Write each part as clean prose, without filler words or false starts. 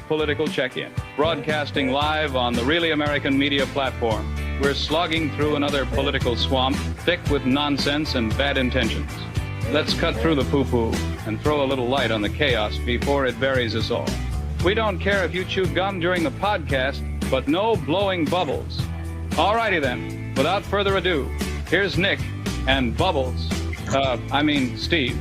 political check-in, broadcasting live on the Really American Media platform. We're slogging through another political swamp, thick with nonsense and bad intentions. Let's cut through the poo-poo and throw a little light on the chaos before it buries us all. We don't care if you chew gum during the podcast, but no blowing bubbles. Alrighty then, without further ado, here's Nick and Bubbles. Steve.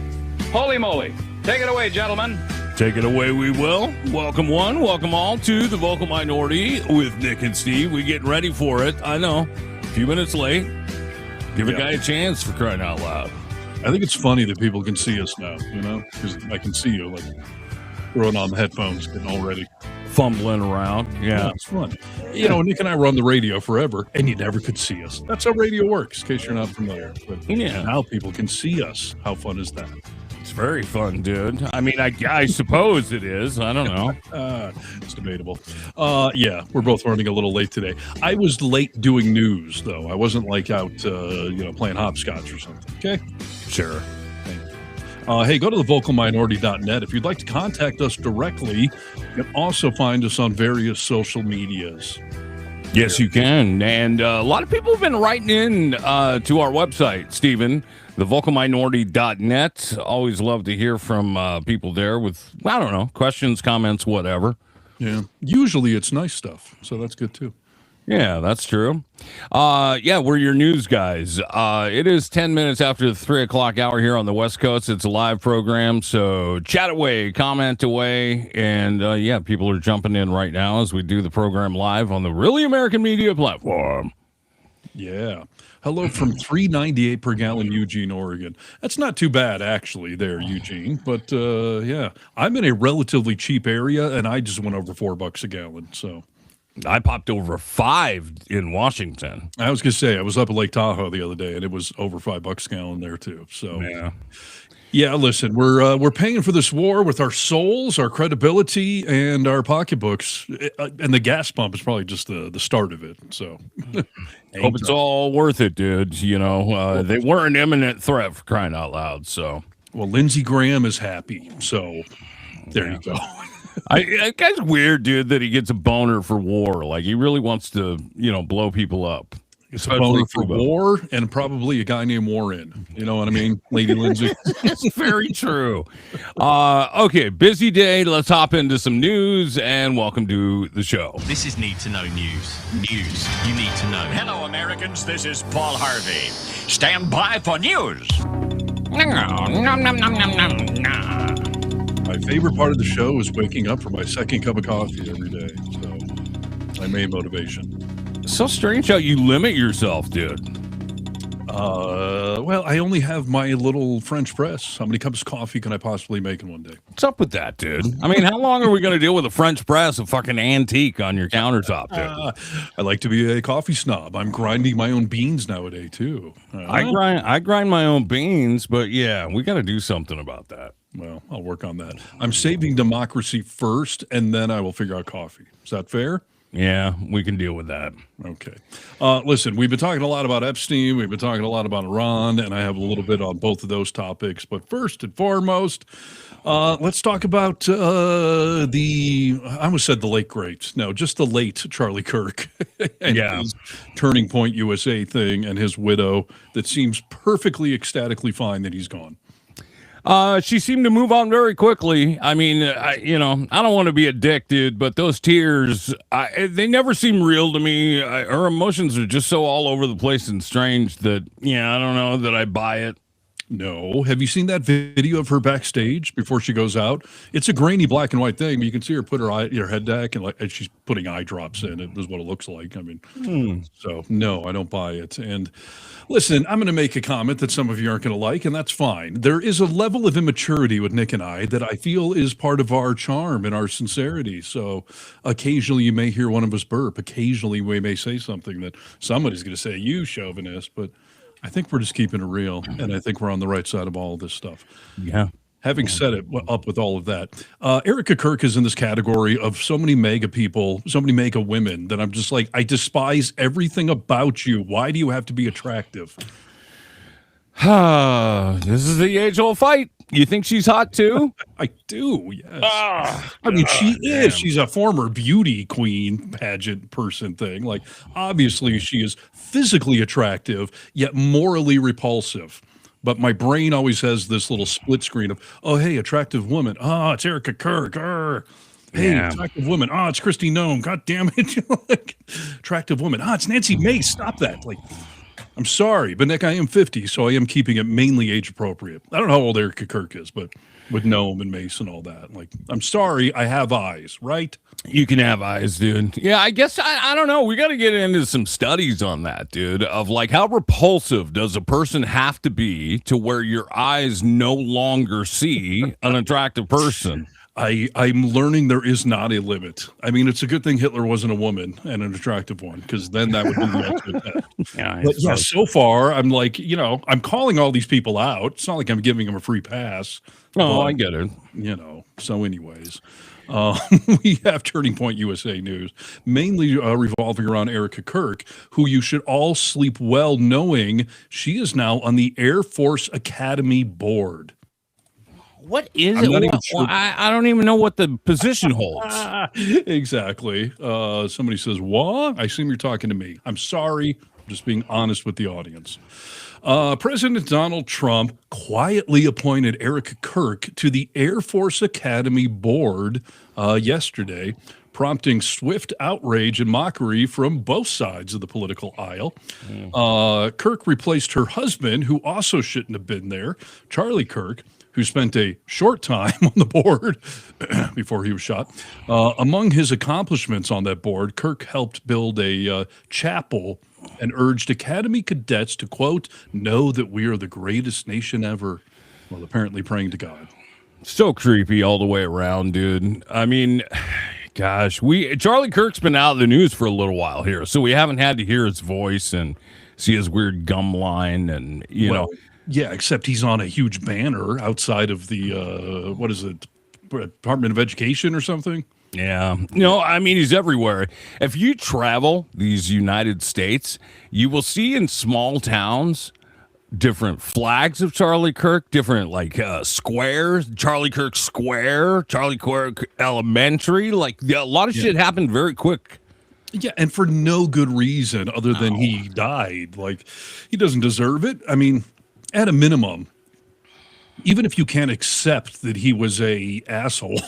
Holy moly. Take it away, gentlemen. Take it away, we will. Welcome one, welcome all to the Vocal Minority with Nick and Steve. We getting ready for it. I know, a few minutes late. Give a guy a chance, for crying out loud. I think it's funny that people can see us now, because I can see you, like, throwing on the headphones, getting all ready. Fumbling around. Yeah, it's fun. Nick and I were on the radio forever, and you never could see us. That's how radio works, in case you're not familiar. But now people can see us. How fun is that? It's very fun, dude. I mean, I suppose it is. I don't know. It's debatable. We're both running a little late today. I was late doing news, though. I wasn't like out, playing hopscotch or something. Okay? Sure. Hey, go to thevocalminority.net. If you'd like to contact us directly, you can also find us on various social medias. Yes, you can. And a lot of people have been writing in to our website, Stephen, thevocalminority.net. Always love to hear from people there with, I don't know, questions, comments, whatever. Yeah. Usually it's nice stuff, so that's good too. Yeah, that's true. We're your news guys. It is 10 minutes after the 3 o'clock hour here on the West Coast. It's a live program, so chat away, comment away, and people are jumping in right now as we do the program live on the Really American Media platform. Yeah. Hello from $3.98 per gallon, Eugene, Oregon. That's not too bad, actually, there, Eugene. But, I'm in a relatively cheap area, and I just went over $4 a gallon, so... I popped over $5 in Washington. I was going to say, I was up at Lake Tahoe the other day, and it was over $5 a gallon there, too. So, listen, we're paying for this war with our souls, our credibility, and our pocketbooks. And the gas pump is probably just the start of it. So, hope it's all worth it, dude. They were an imminent threat, for crying out loud. So, well, Lindsey Graham is happy. So, there you go. That guy's weird, dude, that he gets a boner for war. Like, he really wants to, blow people up. It's a boner for war and probably a guy named Warren. You know what I mean, Lady Lindsay? It's very true. Okay, busy day. Let's hop into some news, and welcome to the show. This is Need to Know News. News you need to know. Hello, Americans. This is Paul Harvey. Stand by for news. My favorite part of the show is waking up for my second cup of coffee every day. So, my main motivation. So strange how you limit yourself, dude. I only have my little French press. How many cups of coffee can I possibly make in one day? What's up with that, dude? I mean, how long are we going to deal with a French press, a fucking antique on your countertop, dude? I like to be a coffee snob. I'm grinding my own beans nowadays, too. I grind my own beans, but yeah, we got to do something about that. Well, I'll work on that. I'm saving democracy first, and then I will figure out coffee. Is that fair? Yeah, we can deal with that. Okay. Listen, we've been talking a lot about Epstein. We've been talking a lot about Iran, and I have a little bit on both of those topics. But first and foremost, let's talk about I almost said the late great. No, just the late Charlie Kirk and his Turning Point USA thing and his widow that seems perfectly ecstatically fine that he's gone. She seemed to move on very quickly. I mean, I don't want to be a dick, dude, but those tears, they never seem real to me. Her emotions are just so all over the place and strange that, I don't know that I buy it. No. Have you seen that video of her backstage before she goes out? It's a grainy black and white thing, but you can see her put her head back and she's putting eye drops in. It is what it looks like. I mean, so no, I don't buy it. And listen, I'm going to make a comment that some of you aren't going to like, and that's fine. There is a level of immaturity with Nick and I that I feel is part of our charm and our sincerity. So occasionally you may hear one of us burp. Occasionally we may say something that somebody's going to say, you chauvinist, but I think we're just keeping it real, and I think we're on the right side of all of this stuff. Yeah. Having set it up with all of that, Erika Kirk is in this category of so many MAGA people, so many MAGA women that I'm just like, I despise everything about you. Why do you have to be attractive? This is the age-old fight. You think she's hot too? I do, yes. I mean, she is. She's a former beauty queen pageant person thing. Like, obviously, she is physically attractive, yet morally repulsive. But my brain always has this little split screen of, oh, hey, attractive woman. Oh, it's Erika Kirk. Hey, Yeah. attractive woman. Oh, it's Christy Nome. God damn it. Like, attractive woman. Oh, it's Nancy Mace. Stop that. Like, I'm sorry, but Nick, I am 50, so I am keeping it mainly age appropriate. I don't know how old Erika Kirk is, but with Nome and Mace and all that. Like, I'm sorry, I have eyes, right? You can have eyes, dude. Yeah, I guess I don't know. We got to get into some studies on that, dude, of like how repulsive does a person have to be to where your eyes no longer see an attractive person? I'm learning there is not a limit. I mean, it's a good thing Hitler wasn't a woman and an attractive one, because then that would be the ultimate test. But yeah, so far, I'm like, I'm calling all these people out. It's not like I'm giving them a free pass. Oh, but, I get it. So anyways, we have Turning Point USA News, mainly revolving around Erika Kirk, who you should all sleep well knowing she is now on the Air Force Academy board. What is I'm it? not even sure. I don't even know what the position holds. Exactly. Somebody says, what? I assume you're talking to me. I'm sorry. I'm just being honest with the audience. President Donald Trump quietly appointed Erika Kirk to the Air Force Academy board yesterday, prompting swift outrage and mockery from both sides of the political aisle. Kirk replaced her husband, who also shouldn't have been there, Charlie Kirk, who spent a short time on the board before he was shot. Among his accomplishments on that board, Kirk helped build a chapel and urged Academy cadets to, quote, know that we are the greatest nation ever, while apparently praying to God. So creepy all the way around, dude. I mean, gosh, Charlie Kirk's been out of the news for a little while here, so we haven't had to hear his voice and see his weird gum line and, you know. Yeah, except he's on a huge banner outside of the, what is it, Department of Education or something? Yeah. No, I mean, he's everywhere. If you travel these United States, you will see in small towns different flags of Charlie Kirk, different like squares, Charlie Kirk Square, Charlie Kirk Elementary. Like a lot of shit happened very quick. Yeah, and for no good reason other than he died. Like, he doesn't deserve it. I mean, at a minimum, even if you can't accept that he was a asshole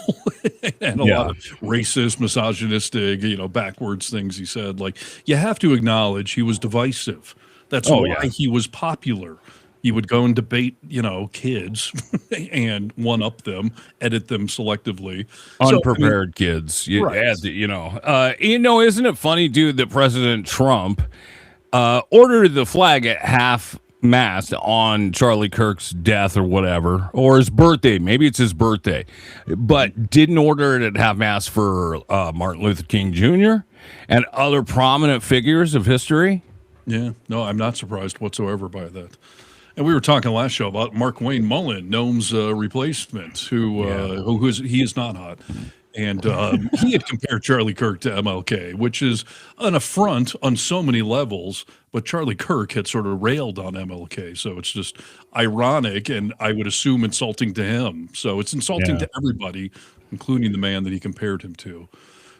and a lot of racist, misogynistic, backwards things he said, like, you have to acknowledge he was divisive. That's why he was popular. He would go and debate, kids and one-up them, edit them selectively. Unprepared kids. Isn't it funny, dude, that President Trump ordered the flag at half mast on Charlie Kirk's death or whatever, or his birthday. Maybe it's his birthday, but didn't order it at half mast for Martin Luther King Jr. and other prominent figures of history. Yeah, no, I'm not surprised whatsoever by that. And we were talking last show about Mark Wayne Mullen, Nome's replacement, he is not hot. And he had compared Charlie Kirk to MLK, which is an affront on so many levels. But Charlie Kirk had sort of railed on MLK. So it's just ironic and I would assume insulting to him. So it's insulting to everybody, including the man that he compared him to.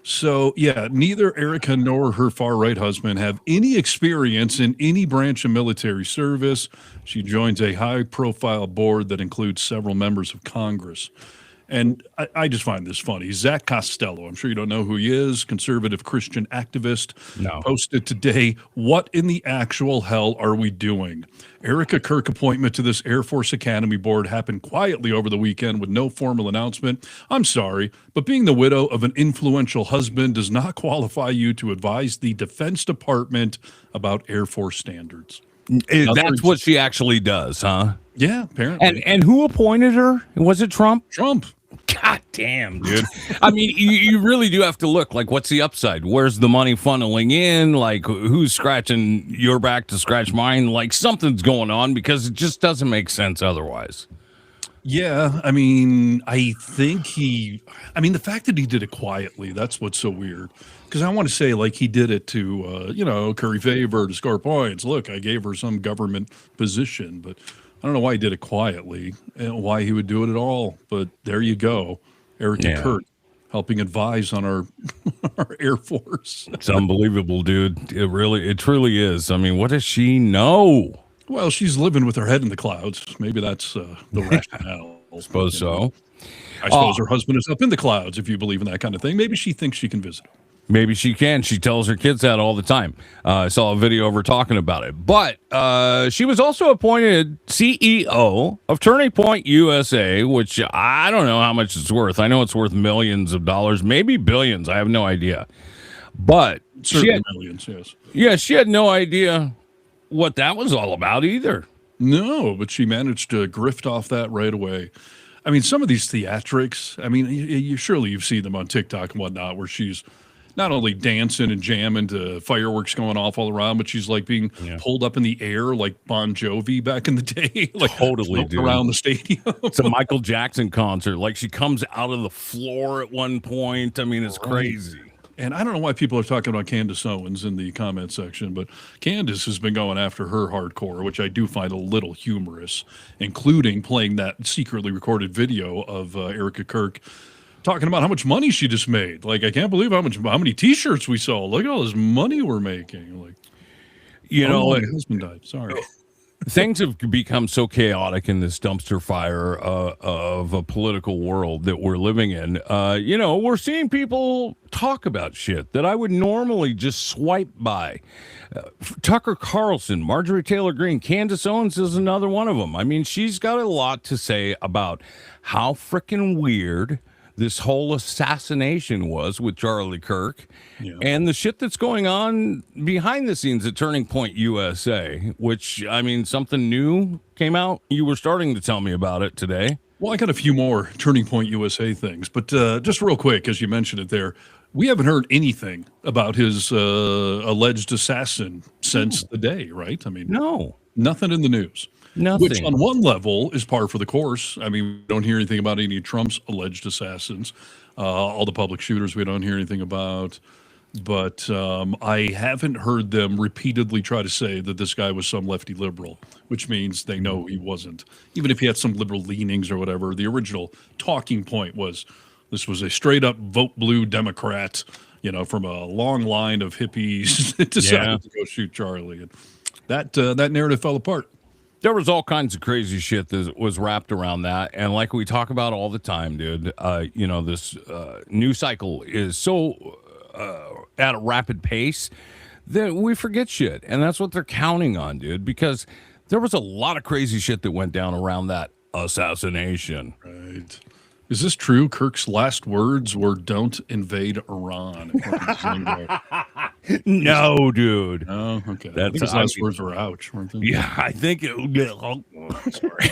So, yeah, neither Erika nor her far-right husband have any experience in any branch of military service. She joins a high-profile board that includes several members of Congress. And I just find this funny. Zach Costello, I'm sure you don't know who he is, conservative Christian activist, posted today, what in the actual hell are we doing? Erika Kirk appointment to this Air Force Academy board happened quietly over the weekend with no formal announcement. I'm sorry, but being the widow of an influential husband does not qualify you to advise the Defense Department about Air Force standards. That's what she actually does, huh? Yeah, apparently. And who appointed her? Was it Trump? Trump. God damn, dude. I mean, you really do have to look, like, what's the upside? Where's the money funneling in? Like, who's scratching your back to scratch mine? Like, something's going on because it just doesn't make sense otherwise. Yeah, I mean, I think the fact that he did it quietly, that's what's so weird. Because I want to say, like, he did it to, curry favor, to score points. Look, I gave her some government position, but I don't know why he did it quietly and why he would do it at all, but there you go. Erika Kirk helping advise on our our Air Force. It's unbelievable, dude. It truly is. I mean, what does she know? Well, she's living with her head in the clouds. Maybe that's the rationale. I suppose so. I suppose her husband is up in the clouds, if you believe in that kind of thing. Maybe she thinks she can visit him. Maybe she can. She tells her kids that all the time. I saw a video of her talking about it. But she was also appointed CEO of Turning Point USA, which I don't know how much it's worth. I know it's worth millions of dollars, maybe billions. I have no idea. But Certainly millions, yes. Yeah, she had no idea what that was all about either. No, but she managed to grift off that right away. I mean, some of these theatrics, I mean, surely you've seen them on TikTok and whatnot, where she's not only dancing and jamming to fireworks going off all around, but she's like being pulled up in the air like Bon Jovi back in the day, like totally, dude. Around the stadium. It's a Michael Jackson concert. Like she comes out of the floor at one point. I mean, it's crazy. And I don't know why people are talking about Candace Owens in the comment section, but Candace has been going after her hardcore, which I do find a little humorous, including playing that secretly recorded video of Erika Kirk talking about how much money she just made. Like, I can't believe how many T-shirts we sold. Look at all this money we're making. Like, my husband died. Sorry. Things have become so chaotic in this dumpster fire of a political world that we're living in. We're seeing people talk about shit that I would normally just swipe by. Tucker Carlson, Marjorie Taylor Greene, Candace Owens is another one of them. I mean, she's got a lot to say about how freaking weird this whole assassination was with Charlie Kirk and the shit that's going on behind the scenes at Turning Point USA, which, I mean, something new came out. You were starting to tell me about it today. Well, I got a few more Turning Point USA things, but just real quick, as you mentioned it there, we haven't heard anything about his alleged assassin since the day, right? I mean, no, nothing in the news. Nothing. Which on one level is par for the course. I mean, we don't hear anything about any of Trump's alleged assassins. All the public shooters we don't hear anything about. But I haven't heard them repeatedly try to say that this guy was some lefty liberal, which means they know he wasn't. Even if he had some liberal leanings or whatever, the original talking point was this was a straight up vote blue Democrat, from a long line of hippies that decided to go shoot Charlie. And that narrative fell apart. There was all kinds of crazy shit that was wrapped around that. And like we talk about all the time, dude, this news cycle is so at a rapid pace that we forget shit. And that's what they're counting on, dude, because there was a lot of crazy shit that went down around that assassination. Right. Is this true? Kirk's last words were "Don't invade Iran." No, dude. Oh, okay. That's his last words were "Ouch," weren't they? Yeah, I think it would get. Sorry.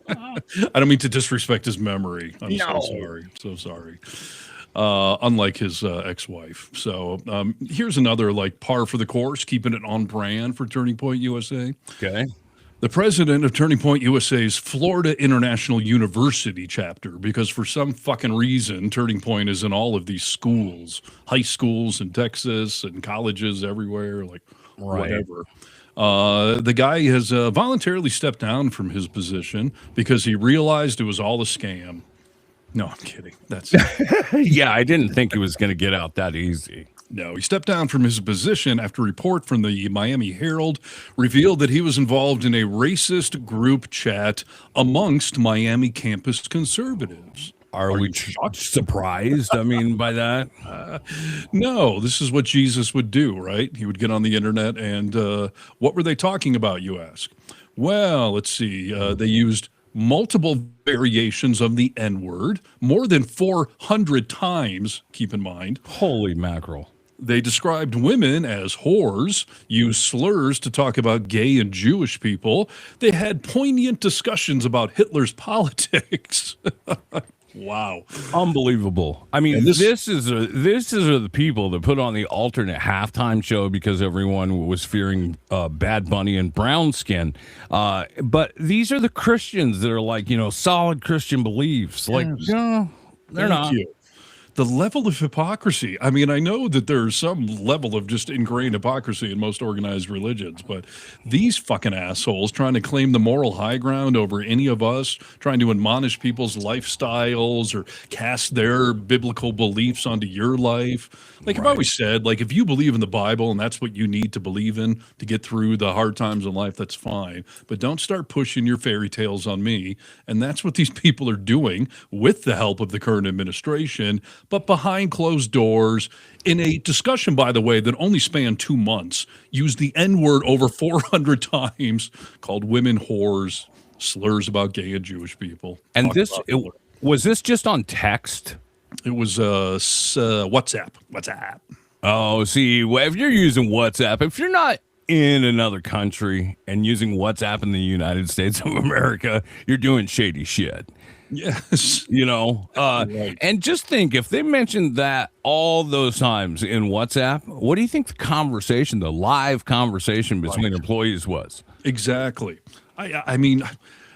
I don't mean to disrespect his memory. I'm so sorry. Unlike his ex-wife. So here's another par for the course, keeping it on brand for Turning Point USA. Okay. The president of Turning Point USA's Florida International University chapter, because for some fucking reason, Turning Point is in all of these schools, high schools in Texas and colleges everywhere, whatever. The guy has voluntarily stepped down from his position because he realized it was all a scam. No, I'm kidding. That's yeah, I didn't think he was going to get out that easy. No, he stepped down from his position after a report from the Miami Herald revealed that he was involved in a racist group chat amongst Miami campus conservatives. Are we surprised? I mean, by that? No, this is what Jesus would do, right? He would get on the internet and what were they talking about, you ask? Well, let's see. They used multiple variations of the N-word, more than 400 times, keep in mind. Holy mackerel. They described women as whores, used slurs to talk about gay and Jewish people. They had poignant discussions about Hitler's politics. Wow. Unbelievable. I mean, this is the people that put on the alternate halftime show because everyone was fearing Bad Bunny and brown skin. But these are the Christians that are solid Christian beliefs. No, they're not. the level of hypocrisy. I mean, I know that there's some level of just ingrained hypocrisy in most organized religions, but these fucking assholes trying to claim the moral high ground over any of us, trying to admonish people's lifestyles or cast their biblical beliefs onto your life. Like I've always said, like if you believe in the Bible and that's what you need to believe in to get through the hard times in life, that's fine. But don't start pushing your fairy tales on me. And that's what these people are doing with the help of the current administration, but behind closed doors in a discussion, by the way, that only spanned 2 months, used the N-word over 400 times, called women whores, slurs about gay and Jewish people. And was this just on text? It was WhatsApp. Oh, see, if you're using WhatsApp, if you're not in another country and using WhatsApp in the United States of America, you're doing shady shit. Yes. Right. And just think, if they mentioned that all those times in WhatsApp, what do you think the live conversation between employees was? Exactly. I mean,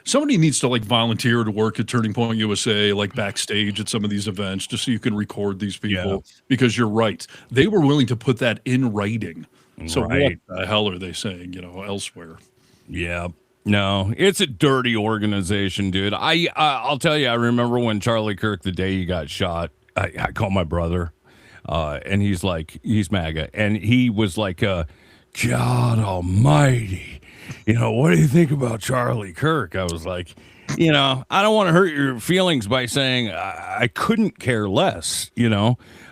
somebody needs to like volunteer to work at Turning Point USA, like backstage at some of these events, just so you can record these people. Because you're right, they were willing to put that in writing. So what the hell are they saying? Elsewhere? Yeah. No, it's a dirty organization, dude. I'll tell you. I remember when Charlie Kirk, the day he got shot, I called my brother, and he's MAGA, and he was like, God Almighty. What do you think about Charlie Kirk? I was like, I don't want to hurt your feelings by saying I couldn't care less.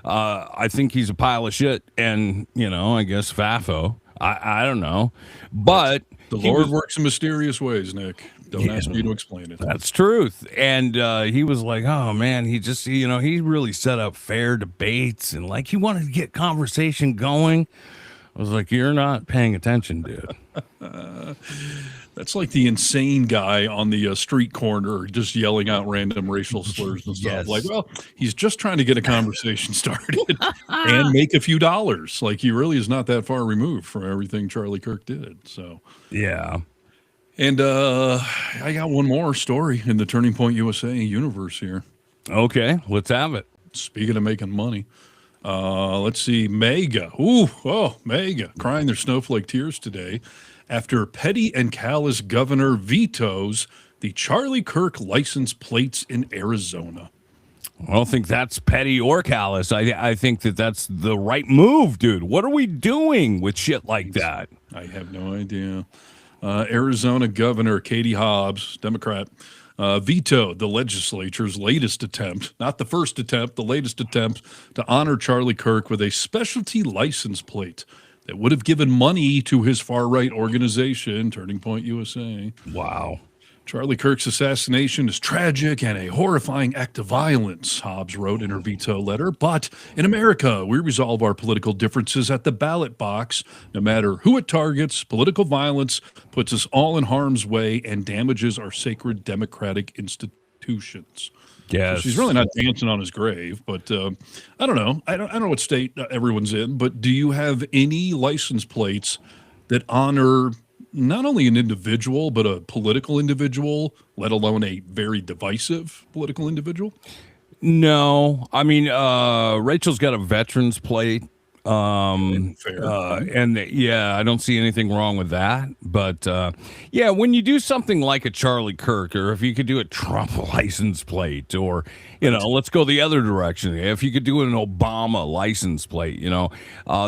I think he's a pile of shit, and I guess FAFO. I don't know, but the Lord works in mysterious ways, Nick. Don't ask me to explain it. That's truth. And he was like, oh man, he just he really set up fair debates and like he wanted to get conversation going. I was like, you're not paying attention, dude. That's like the insane guy on the street corner just yelling out random racial slurs and stuff. Yes. Like, well, he's just trying to get a conversation started and make a few dollars. Like, he really is not that far removed from everything Charlie Kirk did. So, yeah. And I got one more story in the Turning Point USA universe here. Okay, let's have it. Speaking of making money. Let's see, MAGA. MAGA crying their snowflake tears today after petty and callous governor vetoes the Charlie Kirk license plates in Arizona. I don't think that's petty or callous. I think that's the right move, dude. What are we doing with shit like that? I have no idea. Arizona Governor Katie Hobbs, Democrat, vetoed the legislature's latest attempt, not the first attempt, the latest attempt to honor Charlie Kirk with a specialty license plate that would have given money to his far-right organization, Turning Point USA. Wow. Charlie Kirk's assassination is tragic and a horrifying act of violence, Hobbs wrote in her veto letter. But in America, we resolve our political differences at the ballot box. No matter who it targets, political violence puts us all in harm's way and damages our sacred democratic institutions. Yes. So she's really not dancing on his grave, but I don't know. I don't know what state everyone's in, but do you have any license plates that honor not only an individual, but a political individual, let alone a very divisive political individual? No. I mean, Rachel's got a veterans plate. Fair. I don't see anything wrong with that. But when you do something like a Charlie Kirk, or if you could do a Trump license plate, or let's go the other direction. If you could do an Obama license plate,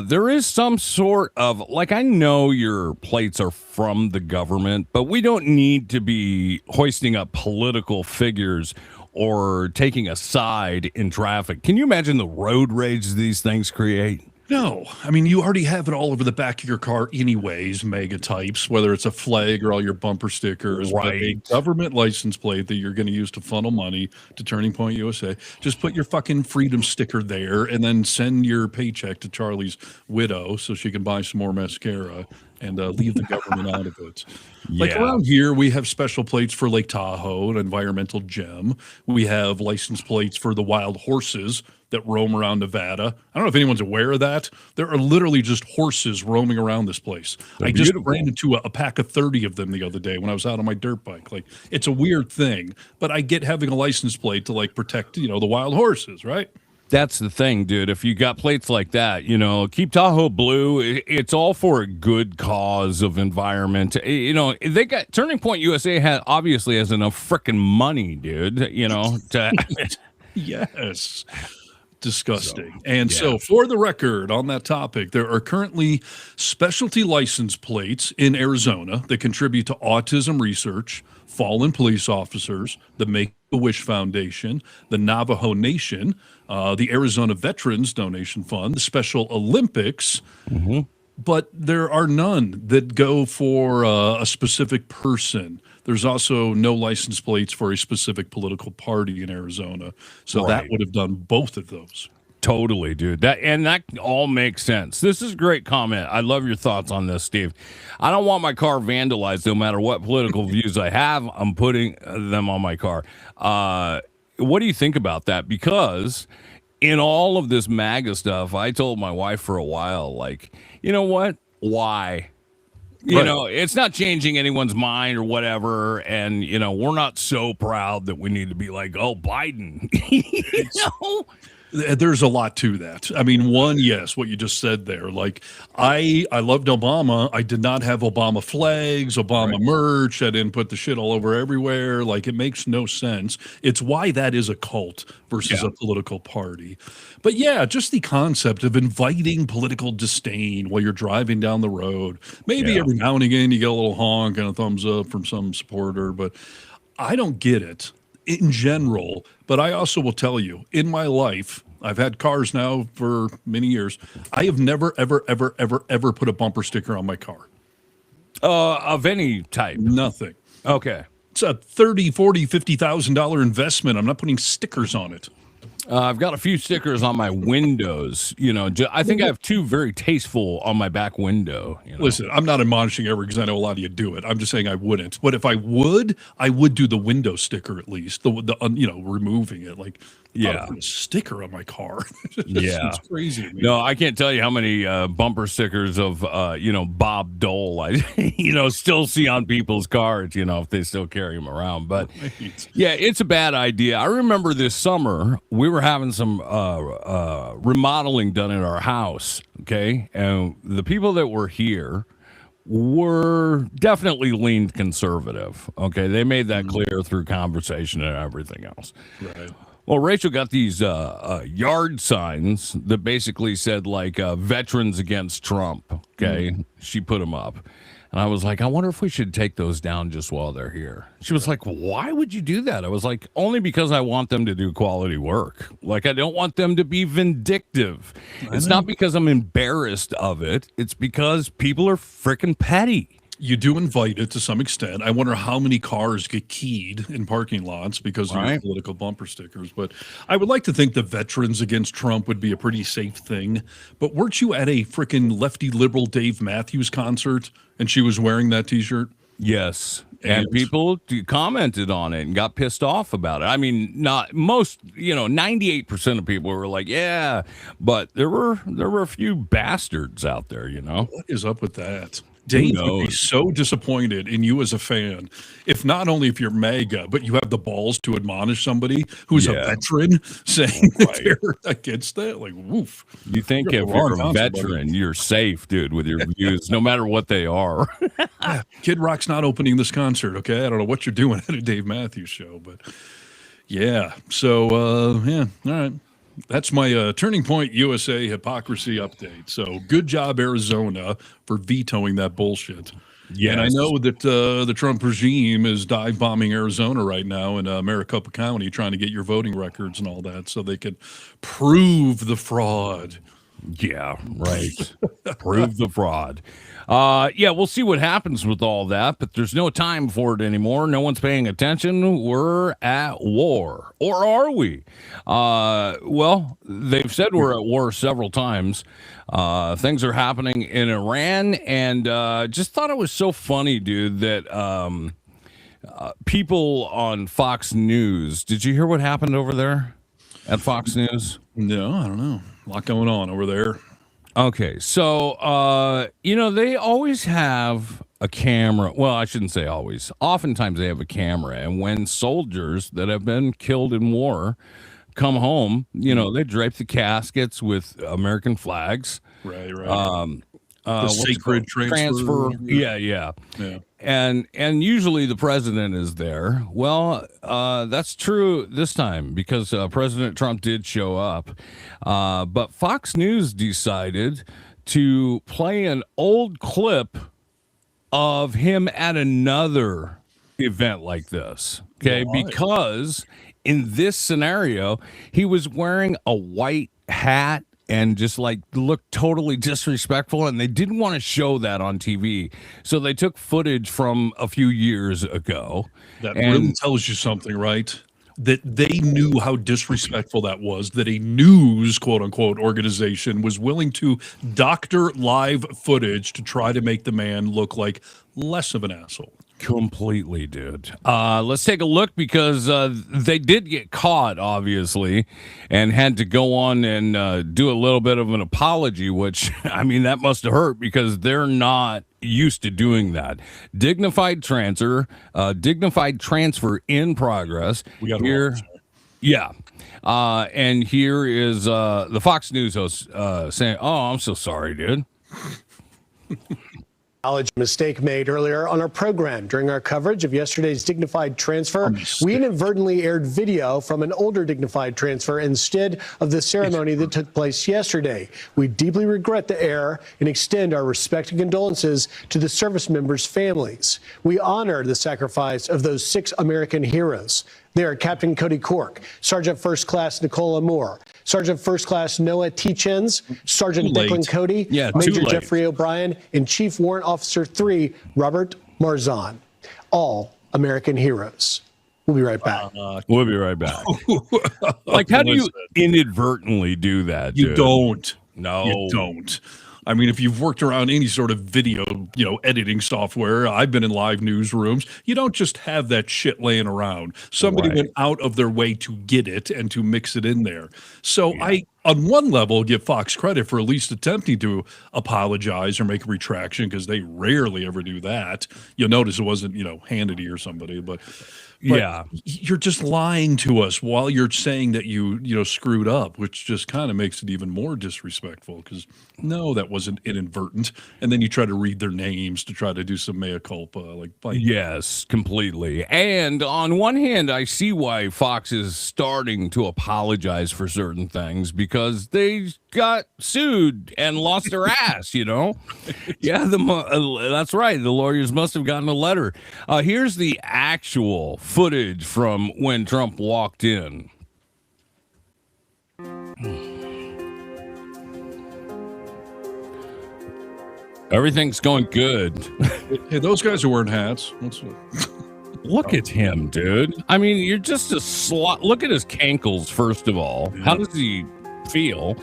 there is some sort of like, I know your plates are from the government, but we don't need to be hoisting up political figures or taking a side in traffic. Can you imagine the road rage these things create? No, I mean, you already have it all over the back of your car anyways, MAGA types, whether it's a flag or all your bumper stickers, right. But a government license plate that you're going to use to funnel money to Turning Point USA. Just put your fucking freedom sticker there and then send your paycheck to Charlie's widow so she can buy some more mascara and leave the government out of it. Like around here, we have special plates for Lake Tahoe, an environmental gem. We have license plates for the wild horses that roam around Nevada. I don't know if anyone's aware of that. There are literally just horses roaming around this place. I just ran into a pack of 30 of them the other day when I was out on my dirt bike. Like, it's a weird thing, but I get having a license plate to like protect, the wild horses, right? That's the thing, dude. If you got plates like that, keep Tahoe blue. It's all for a good cause of environment. They got Turning Point USA obviously has enough freaking money, dude. To Yes. Disgusting. So for the record on that topic, there are currently specialty license plates in Arizona that contribute to autism research, fallen police officers, the Make-A-Wish Foundation, the Navajo Nation, the Arizona Veterans Donation Fund, the Special Olympics, but there are none that go for a specific person. There's also no license plates for a specific political party in Arizona. So that would have done both of those. Totally, dude. That all makes sense. This is a great comment. I love your thoughts on this, Steve. I don't want my car vandalized no matter what political views I have. I'm putting them on my car. What do you think about that? Because in all of this MAGA stuff, I told my wife for a while, like, you know what? Why? It's not changing anyone's mind or whatever. And, we're not so proud that we need to be like, oh, Biden. There's a lot to that. I mean, one, yes, what you just said there. Like, I loved Obama. I did not have Obama flags, Obama merch. I didn't put the shit all over everywhere. Like, it makes no sense. It's why that is a cult versus a political party. But yeah, just the concept of inviting political disdain while you're driving down the road. Maybe every now and again you get a little honk and a thumbs up from some supporter, but I don't get it in general. But I also will tell you, in my life, I've had cars now for many years. I have never, ever, ever, ever, ever put a bumper sticker on my car. Of any type? Nothing. Okay. It's a $30,000, $40,000, $50,000 investment. I'm not putting stickers on it. I've got a few stickers on my windows. I think I have two very tasteful on my back window. Listen, I'm not admonishing ever because I know a lot of you do it. I'm just saying I wouldn't. But if I would do the window sticker at least. The removing it. Like, yeah, put a sticker on my car. It's crazy to me. No, I can't tell you how many bumper stickers of Bob Dole I still see on people's cars. If they still carry them around. But yeah, it's a bad idea. I remember this summer we were having some remodeling done in our house. Okay, and the people that were here were definitely leaned conservative. Okay, they made that clear through conversation and everything else. Right. Well, Rachel got these yard signs that basically said, like, veterans against Trump. Okay. She put them up. And I was like, I wonder if we should take those down just while they're here. She was like, why would you do that? I was like, only because I want them to do quality work. Like, I don't want them to be vindictive. It's not because I'm embarrassed of it. It's because people are freaking petty. You do invite it to some extent. I wonder how many cars get keyed in parking lots because of your political bumper stickers. But I would like to think the veterans against Trump would be a pretty safe thing. But weren't you at a freaking lefty liberal Dave Matthews concert and she was wearing that T-shirt? Yes. And people commented on it and got pissed off about it. I mean, not most, 98% of people were like, yeah, but there were a few bastards out there, What is up with that? Dave would be so disappointed in you as a fan if not only if you're MAGA, but you have the balls to admonish somebody who's a veteran saying that they're against that. Like, woof. You think if you're a veteran, you're safe, dude, with your views, no matter what they are. Kid Rock's not opening this concert, okay? I don't know what you're doing at a Dave Matthews show, but yeah. So, all right. That's my Turning Point USA hypocrisy update. So good job, Arizona, for vetoing that bullshit. Yes. And I know that the Trump regime is dive bombing Arizona right now in Maricopa County, trying to get your voting records and all that so they can prove the fraud. Yeah, right. Prove the fraud. We'll see what happens with all that, but there's no time for it anymore. No one's paying attention. We're at war. Or are we? Well, they've said we're at war several times. Things are happening in Iran, and just thought it was so funny, dude, that people on Fox News, did you hear what happened over there at Fox News? No, I don't know. A lot going on over there. Okay, so, they always have a camera. Well, I shouldn't say always. Oftentimes they have a camera. And when soldiers that have been killed in war come home, they drape the caskets with American flags. Right. The sacred transfer. Yeah. And usually the president is there. Well, that's true this time because President Trump did show up. But Fox News decided to play an old clip of him at another event like this. Okay, Why? because in this scenario, he was wearing a white hat and just like looked totally disrespectful, and they didn't want to show that on TV. So they took footage from a few years ago. That really tells you something, right? That they knew how disrespectful that was, that a news, quote unquote, organization was willing to doctor live footage to try to make the man look like less of an asshole. Completely, dude. Let's take a look because they did get caught, obviously, and had to go on and do a little bit of an apology, which, I mean, that must have hurt because they're not used to doing that. Dignified transfer in progress. We got here. Yeah. And here is the Fox News host saying, "Oh, I'm so sorry, dude." Mistake made earlier on our program. During our coverage of yesterday's dignified transfer, we inadvertently aired video from an older dignified transfer instead of the ceremony that took place yesterday. We deeply regret the error and extend our respect and condolences to the service members' families. We honor the sacrifice of those 6 American heroes. They are Captain Cody Cork, Sergeant First Class Nicola Moore, Sergeant First Class Noah T. Chins, Sergeant Declan Cody, Major Jeffrey O'Brien, and Chief Warrant Officer 3, Robert Marzon. All American heroes. We'll be right back. We'll be right back. Like, how do you inadvertently do that, dude? You don't. No. You don't. I mean, if you've worked around any sort of video, editing software, I've been in live newsrooms, you don't just have that shit laying around. Somebody went out of their way to get it and to mix it in there. So I, on one level, give Fox credit for at least attempting to apologize or make a retraction because they rarely ever do that. You'll notice it wasn't, Hannity or somebody, but you're just lying to us while you're saying that you screwed up, which just kind of makes it even more disrespectful because no, that wasn't inadvertent. And then you try to read their names to try to do some mea culpa. Yes, completely. And on one hand, I see why Fox is starting to apologize for certain things because they got sued and lost their ass, Yeah, that's right. The lawyers must have gotten a letter. Here's the actual footage from when Trump walked in. Everything's going good. Hey, those guys are wearing hats. Look at him, dude. I mean, you're just a slot. Look at his cankles, first of all. How does he feel?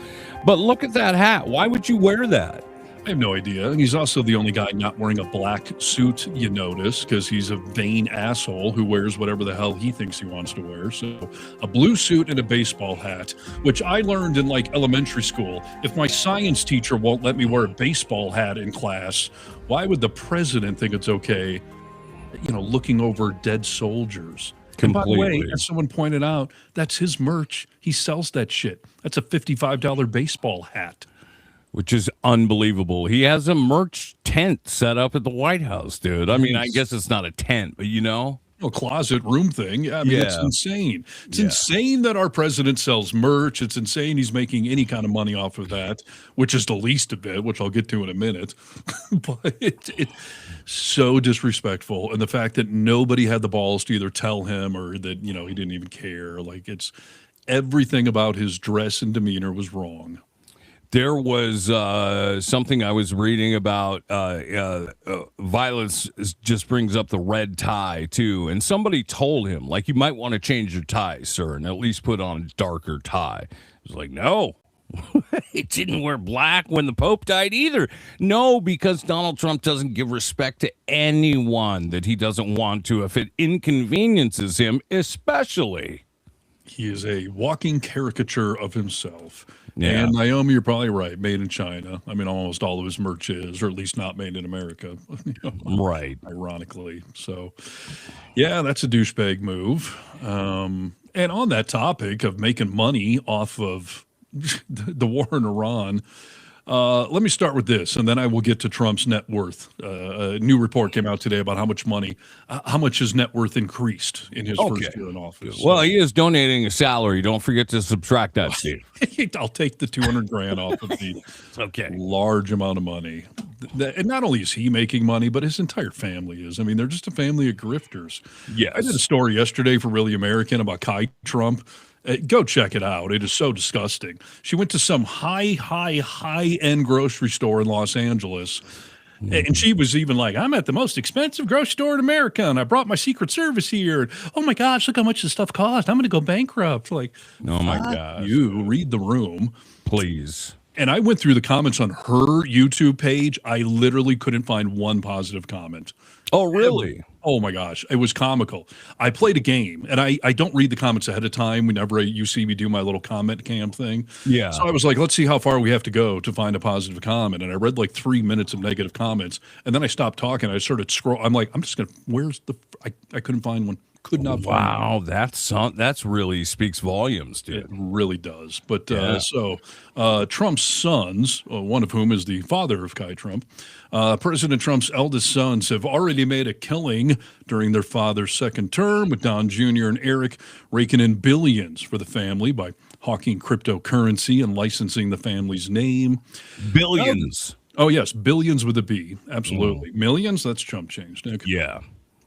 But look at that hat. Why would you wear that? I have no idea. And he's also the only guy not wearing a black suit, you notice, because he's a vain asshole who wears whatever the hell he thinks he wants to wear. So a blue suit and a baseball hat, which I learned in elementary school. If my science teacher won't let me wear a baseball hat in class, why would the president think it's okay, looking over dead soldiers? And by the way, as someone pointed out, that's his merch. He sells that shit. That's a $55 baseball hat. Which is unbelievable. He has a merch tent set up at the White House, dude. I mean, I guess it's not a tent, but a closet room thing. Yeah, I mean, it's insane. It's insane that our president sells merch. It's insane he's making any kind of money off of that, which is the least of it, which I'll get to in a minute. But it's so disrespectful. And the fact that nobody had the balls to either tell him or that, he didn't even care. It's everything about his dress and demeanor was wrong. There was something I was reading about. Violence just brings up the red tie, too. And somebody told him, you might want to change your tie, sir, and at least put on a darker tie. He was like, no. It didn't wear black when the Pope died either. No, because Donald Trump doesn't give respect to anyone that he doesn't want to if it inconveniences him, especially. He is a walking caricature of himself. Yeah. And Naomi, you're probably right. Made in China. I mean, almost all of his merch is, or at least not made in America. Right. Ironically. So, yeah, that's a douchebag move. And on that topic of making money off of the war in Iran, let me start with this, and then I will get to Trump's net worth. A new report came out today about how much his net worth increased in his first year in office. Well, he is donating a salary. Don't forget to subtract that, Steve. I'll take the 200 grand off of the large amount of money. And not only is he making money, but his entire family is. I mean, they're just a family of grifters. Yes. I did a story yesterday for Really American about Kai Trump. Go check it out. It is so disgusting. She went to some high-end grocery store in Los Angeles, and she was even like, I'm at the most expensive grocery store in America, and I brought my Secret Service here. Oh, my gosh, look how much this stuff cost. I'm going to go bankrupt. Like, oh, my gosh. You read the room. Please. And I went through the comments on her YouTube page. I literally couldn't find one positive comment. Oh, really? Oh, my gosh. It was comical. I played a game, and I don't read the comments ahead of time whenever you see me do my little comment cam thing. Yeah. So I was like, let's see how far we have to go to find a positive comment. And I read like 3 minutes of negative comments, and then I stopped talking. I started scroll. I'm like, I'm just going to, where's the, I couldn't find one. Could not find one. Wow, that's really speaks volumes, dude. It really does. But Trump's sons, one of whom is the father of Kai Trump, President Trump's eldest sons have already made a killing during their father's second term, with Don Jr. and Eric raking in billions for the family by hawking cryptocurrency and licensing the family's name. Billions. Oh, yes, billions with a B. Absolutely. Millions, that's chump change, Nick. Yeah.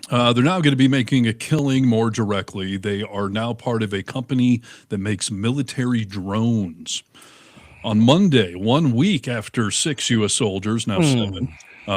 They're now going to be making a killing more directly. They are now part of a company that makes military drones. On Monday, 1 week after 6 U.S. soldiers, now 7,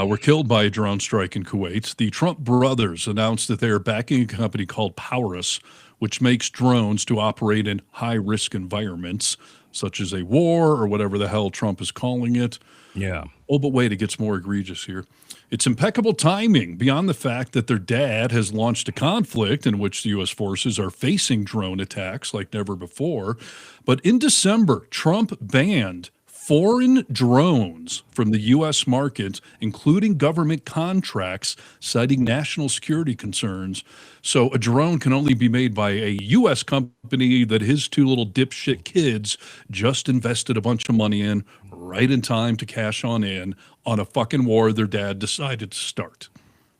were killed by a drone strike in Kuwait, the Trump brothers announced that they are backing a company called Powerus, which makes drones to operate in high-risk environments, such as a war or whatever the hell Trump is calling it. Yeah. Oh, but wait, it gets more egregious here. It's impeccable timing beyond the fact that their dad has launched a conflict in which the U.S. forces are facing drone attacks like never before. But in December, Trump banned foreign drones from the U.S. market, including government contracts, citing national security concerns. So a drone can only be made by a U.S. company that his two little dipshit kids just invested a bunch of money in right in time to cash on in on a fucking war their dad decided to start.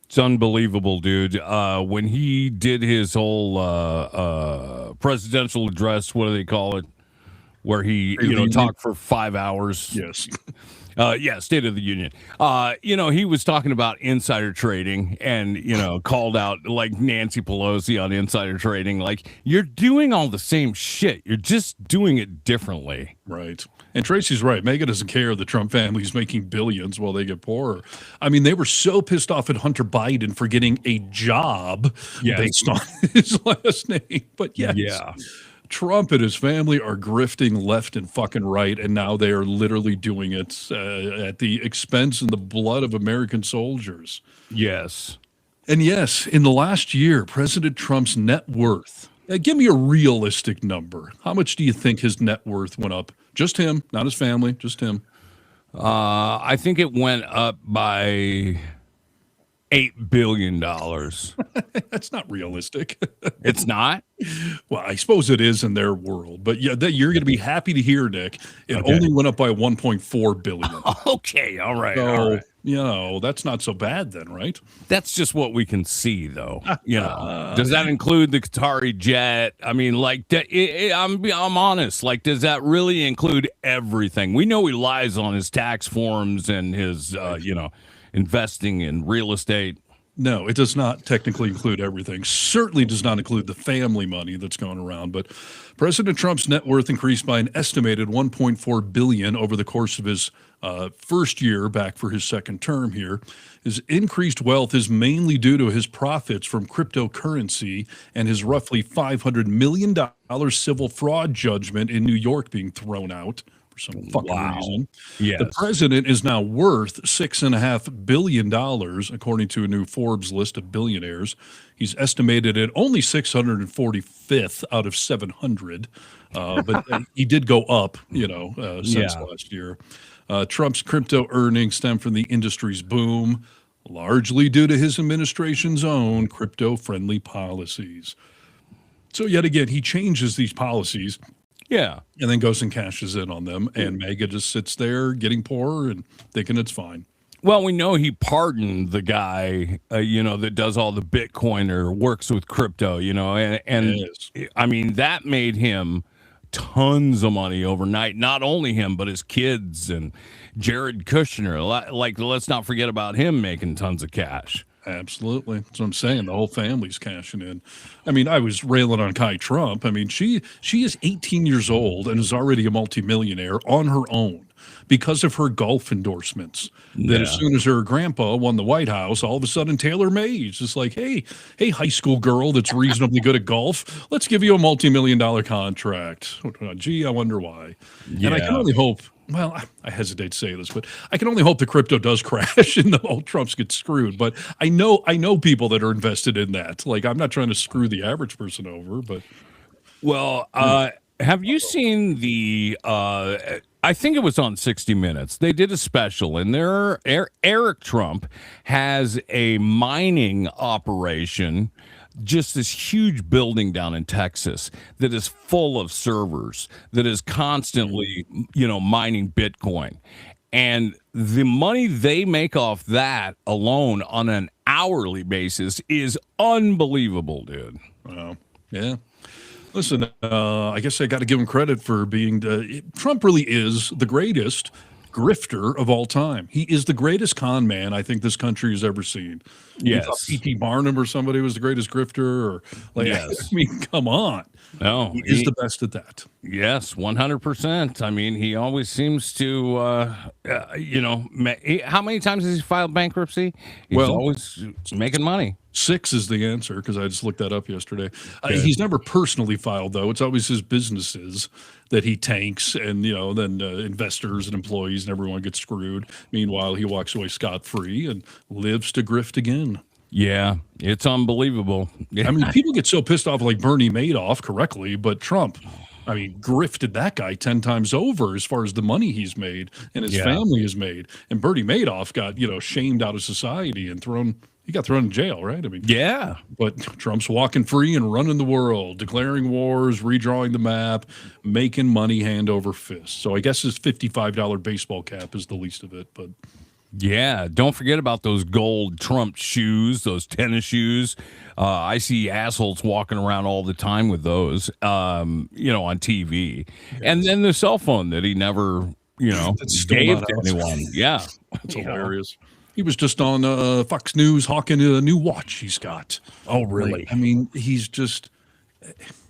It's unbelievable, dude. When he did his whole presidential address, what do they call it? Where he, talked for 5 hours. Yes. State of the Union. He was talking about insider trading and, called out like Nancy Pelosi on insider trading. Like, you're doing all the same shit. You're just doing it differently. Right. And Tracy's right. MAGA doesn't care the Trump family's making billions while they get poorer. I mean, they were so pissed off at Hunter Biden for getting a job based on his last name. But Trump and his family are grifting left and fucking right, and now they are literally doing it at the expense and the blood of American soldiers. Yes. And yes, in the last year, President Trump's net worth, give me a realistic number. How much do you think his net worth went up? Just him, not his family, just him. I think it went up by $8 billion. That's not realistic. It's not? Well, I suppose it is in their world, but you're going to be happy to hear, Nick. It only went up by 1.4 billion. Okay, all right. So, all right. That's not so bad then, right? That's just what we can see, though. Does that include the Qatari jet? I mean, like, I'm honest. Like, does that really include everything? We know he lies on his tax forms and his, investing in real estate. No, it does not technically include everything. Certainly does not include the family money that's going around. But President Trump's net worth increased by an estimated $1.4 billion over the course of his first year back for his second term here. His increased wealth is mainly due to his profits from cryptocurrency and his roughly $500 million civil fraud judgment in New York being thrown out for some fucking reason. Yes. The president is now worth $6.5 billion, according to a new Forbes list of billionaires. He's estimated at only 645th out of 700, but he did go up, since last year. Trump's crypto earnings stem from the industry's boom, largely due to his administration's own crypto-friendly policies. So yet again, he changes these policies Yeah. and then goes and cashes in on them. And MAGA just sits there getting poorer and thinking it's fine. Well, we know he pardoned the guy, that does all the Bitcoin or works with crypto, and Yes. I mean, that made him tons of money overnight. Not only him, but his kids and Jared Kushner. Like, let's not forget about him making tons of cash. Absolutely. That's what I'm saying. The whole family's cashing in. I mean, I was railing on Kai Trump. I mean, she is 18 years old and is already a multimillionaire on her own because of her golf endorsements. That as soon as her grandpa won the White House, all of a sudden Taylor May's just like, hey, high school girl that's reasonably good at golf, let's give you a multi-million-dollar contract. Gee, I wonder why. Yeah. And I can only hope. Well, I hesitate to say this, but I can only hope the crypto does crash and the whole Trumps get screwed. But I know people that are invested in that. Like, I'm not trying to screw the average person over, but Well, have you seen the? I think it was on 60 Minutes. They did a special, and Eric Trump has a mining operation, just this huge building down in Texas that is full of servers that is constantly, mining Bitcoin. And the money they make off that alone on an hourly basis is unbelievable, dude. Wow. Yeah. Listen, I guess I got to give him credit for being Trump really is the greatest grifter of all time. He is the greatest con man I think this country has ever seen. Yes. You thought P.T. Barnum or somebody was the greatest grifter, or like, Yes. I mean, come on. No, He is the best at that. Yes, 100%. I mean, he always seems to, how many times has he filed bankruptcy? He's always making money. 6 is the answer, because I just looked that up yesterday. He's never personally filed, though. It's always his businesses that he tanks, and then investors and employees and everyone gets screwed. Meanwhile, he walks away scot-free and lives to grift again. Yeah, it's unbelievable. Yeah. I mean, people get so pissed off like Bernie Madoff correctly, but Trump, I mean, grifted that guy 10 times over as far as the money he's made and his family has made. And Bernie Madoff got, shamed out of society and he got thrown in jail, right? I mean, yeah. But Trump's walking free and running the world, declaring wars, redrawing the map, making money hand over fist. So I guess his $55 baseball cap is the least of it, but. Yeah, don't forget about those gold Trump shoes, those tennis shoes. I see assholes walking around all the time with those, on TV. Yes. And then the cell phone that he never, gave to anyone. Yeah. It's hilarious. He was just on Fox News hawking a new watch he's got. Oh, really? I mean, he's just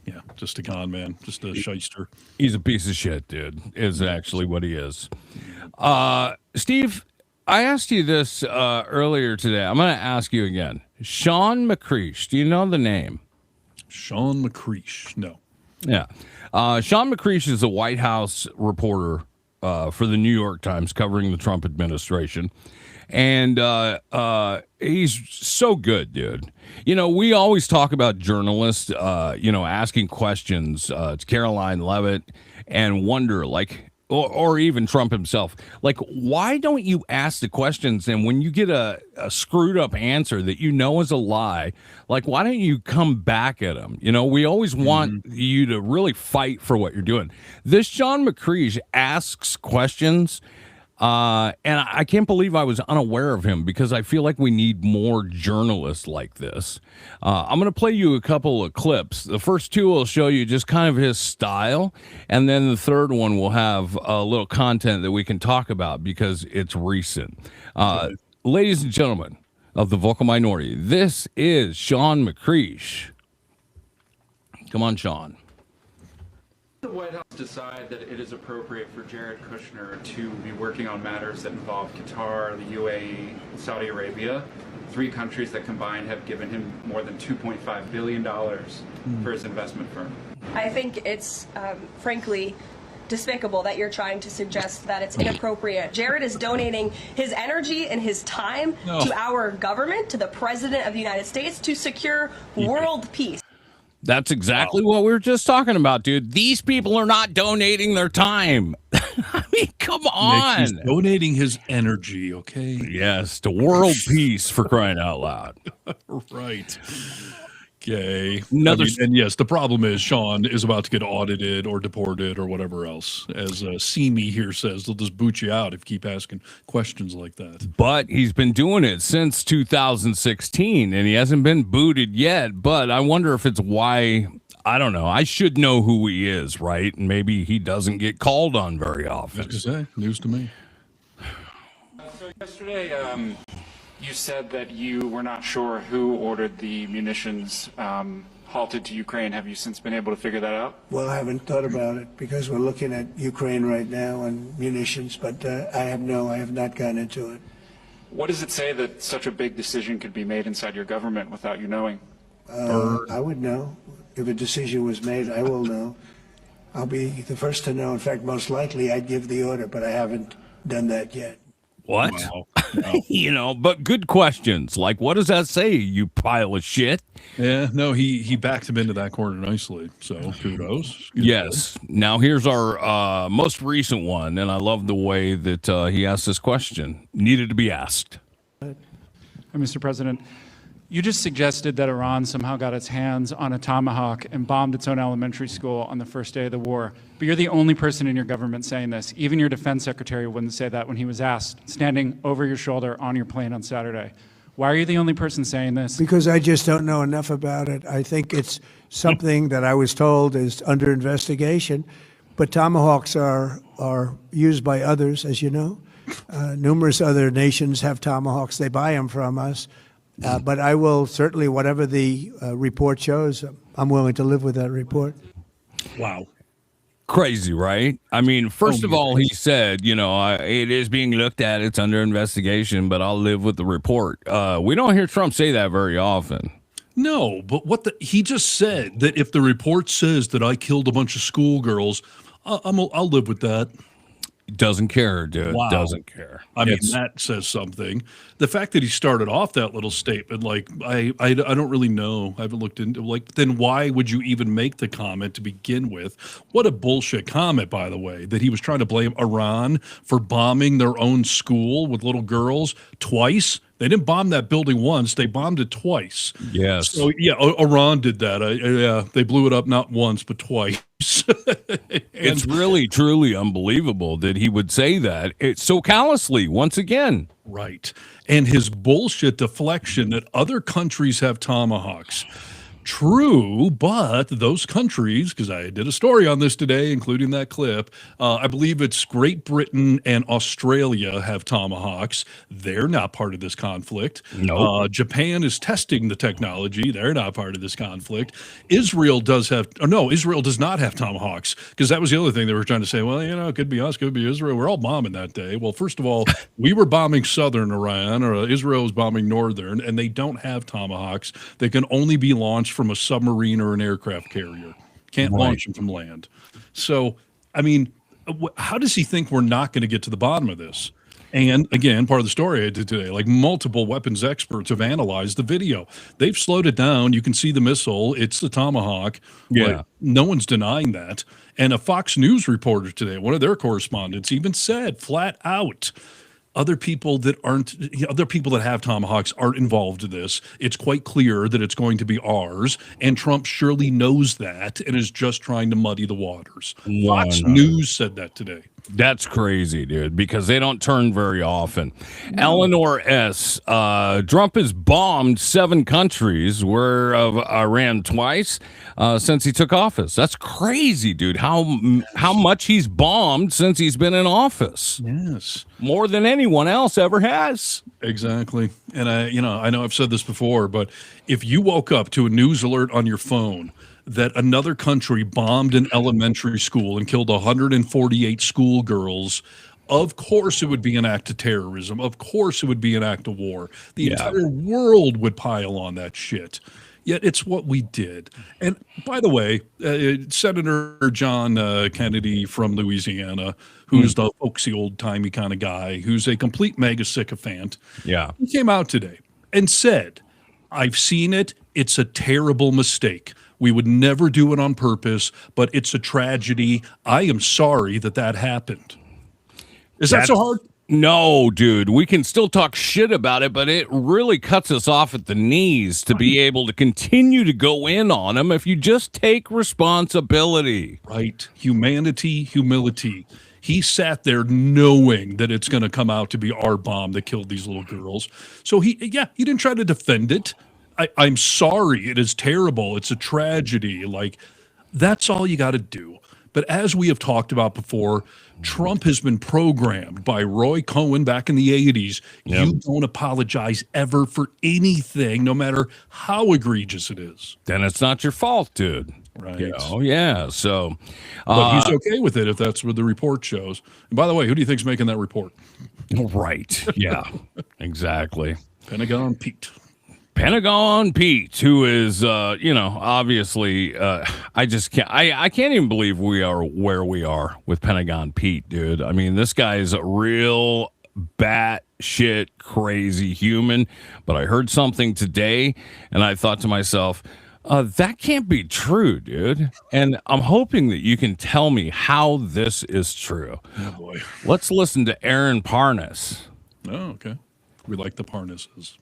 a con man, just a shyster. He's a piece of shit, dude, is actually what he is. Steve, I asked you this earlier today. I'm going to ask you again. Sean McCreesh, do you know the name? Sean McCreesh, no. Yeah. Sean McCreesh is a White House reporter for the New York Times covering the Trump administration. And he's so good, dude. We always talk about journalists, asking questions to Caroline Leavitt and wonder, or even Trump himself, why don't you ask the questions? And when you get a screwed up answer that is a lie, why don't you come back at them? We always want you to really fight for what you're doing. This Sean McCreesh asks questions. And I can't believe I was unaware of him, because I feel like we need more journalists like this. I'm going to play you a couple of clips. The first two will show you just kind of his style, and then the third one will have a little content that we can talk about because it's recent. Ladies and gentlemen of the vocal minority, this is Sean McCreesh. Come on, Sean. The White House decide that it is appropriate for Jared Kushner to be working on matters that involve Qatar, the UAE, Saudi Arabia, 3 countries that combined have given him more than $2.5 billion for his investment firm? I think it's, frankly, despicable that you're trying to suggest that it's inappropriate. Jared is donating his energy and his time to our government, to the President of the United States, to secure world peace. That's exactly what we were just talking about, dude. These people are not donating their time. I mean, come on. Nick, he's donating his energy, okay? Yes, to world peace, for crying out loud. Right. Okay. Another And yes, the problem is Sean is about to get audited or deported or whatever else. As Simi here says, they'll just boot you out if you keep asking questions like that. But he's been doing it since 2016, and he hasn't been booted yet. But I wonder if it's why. I don't know. I should know who he is, right? And maybe he doesn't get called on very often. Just to say, news to me. So yesterday, you said that you were not sure who ordered the munitions halted to Ukraine. Have you since been able to figure that out? Well, I haven't thought about it because we're looking at Ukraine right now and munitions, but I have not gone into it. What does it say that such a big decision could be made inside your government without you knowing? I would know. If a decision was made, I will know. I'll be the first to know. In fact, most likely I'd give the order, but I haven't done that yet. What? Wow. But good questions. Like, what does that say, you pile of shit? Yeah, no, he backed him into that corner nicely. So kudos. Good Yes. Now here's our most recent one, and I love the way that he asked this question. Needed to be asked. Mr. President, you just suggested that Iran somehow got its hands on a tomahawk and bombed its own elementary school on the first day of the war. But you're the only person in your government saying this. Even your defense secretary wouldn't say that when he was asked, standing over your shoulder on your plane on Saturday. Why are you the only person saying this? Because I just don't know enough about it. I think it's something that I was told is under investigation. But tomahawks are used by others, as you know. Numerous other nations have tomahawks. They buy them from us. But I will certainly, whatever the report shows, I'm willing to live with that report. Wow. Crazy, right? I mean, first of all, he said, it is being looked at. It's under investigation, but I'll live with the report. We don't hear Trump say that very often. No, but he just said that if the report says that I killed a bunch of schoolgirls, I'll live with that. Doesn't care, dude. Wow. Doesn't care. I mean, that says something. The fact that he started off that little statement, like, I don't really know. I haven't looked into, then why would you even make the comment to begin with? What a bullshit comment, by the way, that he was trying to blame Iran for bombing their own school with little girls twice. They didn't bomb that building once. They bombed it twice. Yes. So, yeah, Iran did that. They blew it up not once, but twice. It's really, truly unbelievable that he would say that. It's so callously, once again. Right. And his bullshit deflection that other countries have tomahawks. True, but those countries, because I did a story on this today, including that clip, I believe it's Great Britain and Australia have tomahawks. They're not part of this conflict. No. Japan is testing the technology. They're not part of this conflict. Israel does not have tomahawks, because that was the other thing they were trying to say. Well, it could be us, could be Israel. We're all bombing that day. Well, first of all, we were bombing southern Iran, or Israel was bombing northern, and they don't have tomahawks. They can only be launched from a submarine or an aircraft carrier. Can't launch them from land. So, I mean, how does he think we're not going to get to the bottom of this? And again, part of the story I did today, like multiple weapons experts have analyzed the video. They've slowed it down. You can see the missile. It's the Tomahawk. Yeah. No one's denying that. And a Fox News reporter today, one of their correspondents, even said flat out, other people that have tomahawks aren't involved in this. It's quite clear that it's going to be ours, and Trump surely knows that and is just trying to muddy the waters. Fox News said that today. That's crazy, dude, because they don't turn very often. Eleanor S. Trump has bombed 7 countries, where of Iran twice, since he took office. That's crazy, dude. How much he's bombed since he's been in office. Yes. More than anyone else ever has. Exactly. And I know I've said this before, but if you woke up to a news alert on your phone that another country bombed an elementary school and killed 148 schoolgirls, of course it would be an act of terrorism. Of course it would be an act of war. The entire world would pile on that shit. Yet it's what we did. And by the way, Senator John Kennedy from Louisiana, who's the folksy old-timey kind of guy, who's a complete MAGA sycophant, he came out today and said, I've seen it. It's a terrible mistake. We would never do it on purpose, but it's a tragedy. I am sorry that happened. Is that so hard? No, dude, we can still talk shit about it, but it really cuts us off at the knees to be able to continue to go in on them if you just take responsibility. Right. Humanity, humility. He sat there knowing that it's going to come out to be our bomb that killed these little girls. So he didn't try to defend it. I'm sorry. It is terrible. It's a tragedy. Like, that's all you got to do. But as we have talked about before, Trump has been programmed by Roy Cohen back in the 80s. Yep. You don't apologize ever for anything, no matter how egregious it is. Then it's not your fault, dude. Right. You know, yeah. So, but he's okay with it if that's what the report shows. And by the way, who do you think's making that report? Right. Yeah, exactly. Pentagon Pete. Pentagon Pete, who is, obviously, I just can't, I can't even believe we are where we are with Pentagon Pete, dude. I mean, this guy is a real batshit crazy human, but I heard something today and I thought to myself, that can't be true, dude. And I'm hoping that you can tell me how this is true. Oh, boy. Let's listen to Aaron Parnas. Oh, okay. We like the Parnases.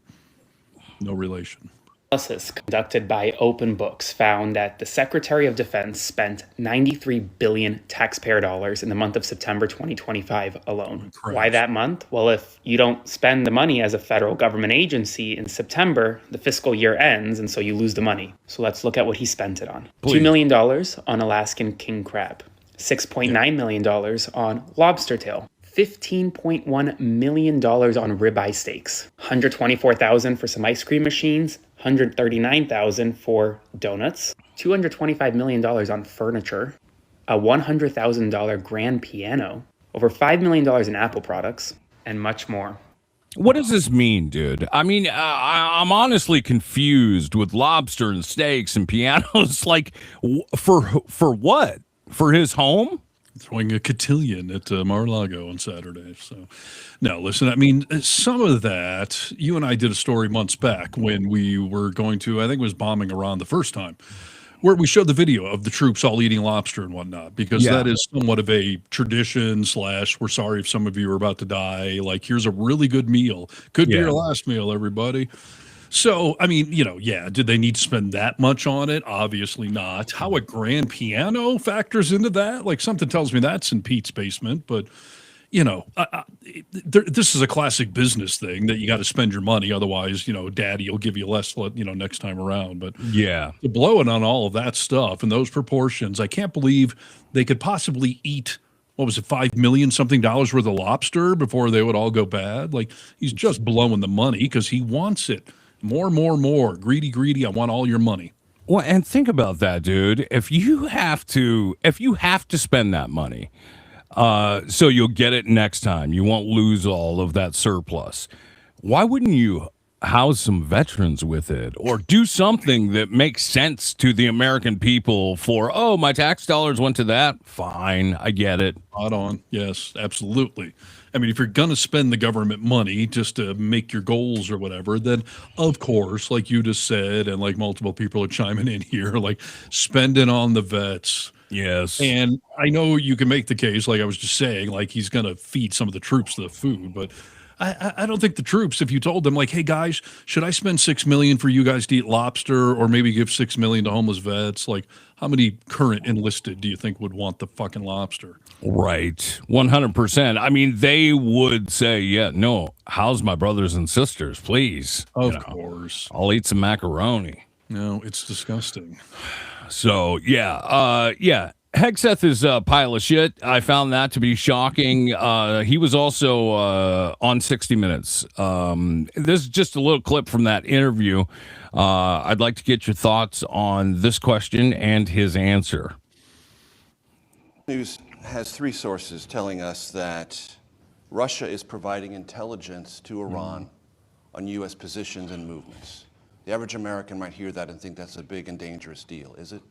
No relation. Analysis conducted by Open Books found that the Secretary of Defense spent $93 billion taxpayer dollars in the month of September 2025 alone. Correct. Why that month? Well, if you don't spend the money as a federal government agency in September, the fiscal year ends, and so you lose the money. So let's look at what he spent it on. Please. $2 million on Alaskan king crab, $6.9 million on lobster tail, $15.1 million on ribeye steaks, $124,000 for some ice cream machines, $139,000 for donuts, $225 million on furniture, a $100,000 grand piano, over $5 million in Apple products, and much more. What does this mean, dude? I mean, I'm honestly confused with lobster and steaks and pianos. Like, for what? For his home? Throwing a cotillion at Mar-a-Lago on Saturday. So, no, listen, I mean, some of that, you and I did a story months back when we were going to, I think it was bombing Iran the first time, where we showed the video of the troops all eating lobster and whatnot, because that is somewhat of a tradition / we're sorry if some of you are about to die. Like, here's a really good meal. Could be your last meal, everybody. So, I mean, did they need to spend that much on it? Obviously not. How a grand piano factors into that? Like, something tells me that's in Pete's basement, but, this is a classic business thing that you got to spend your money. Otherwise, daddy will give you less, next time around. But yeah, to blow it on all of that stuff in those proportions, I can't believe they could possibly eat, what was it, $5 million something worth of lobster before they would all go bad. Like, he's just blowing the money because he wants it. More. Greedy. I want all your money. Well, and think about that, dude. If you have to spend that money, so you'll get it next time, you won't lose all of that surplus. Why wouldn't you house some veterans with it, or do something that makes sense to the American people? For, my tax dollars went to that. Fine, I get it. Spot on. Yes, absolutely. I mean, if you're going to spend the government money just to make your goals or whatever, then of course, like you just said, and like multiple people are chiming in here, like spending on the vets. Yes. And I know you can make the case, like I was just saying, like he's going to feed some of the troops the food, but I don't think the troops, if you told them like, hey guys, should I spend $6 million for you guys to eat lobster, or maybe give $6 million to homeless vets? Like, how many current enlisted do you think would want the fucking lobster? Right. 100%. I mean, they would say, yeah, no, house my brothers and sisters, please. Of course. I'll eat some macaroni. No, it's disgusting. So, yeah. Hegseth is a pile of shit. I found that to be shocking. He was also on 60 Minutes. This is just a little clip from that interview. I'd like to get your thoughts on this question and his answer. News has three sources telling us that Russia is providing intelligence to Iran on U.S. positions and movements. The average American might hear that and think that's a big and dangerous deal. Is it?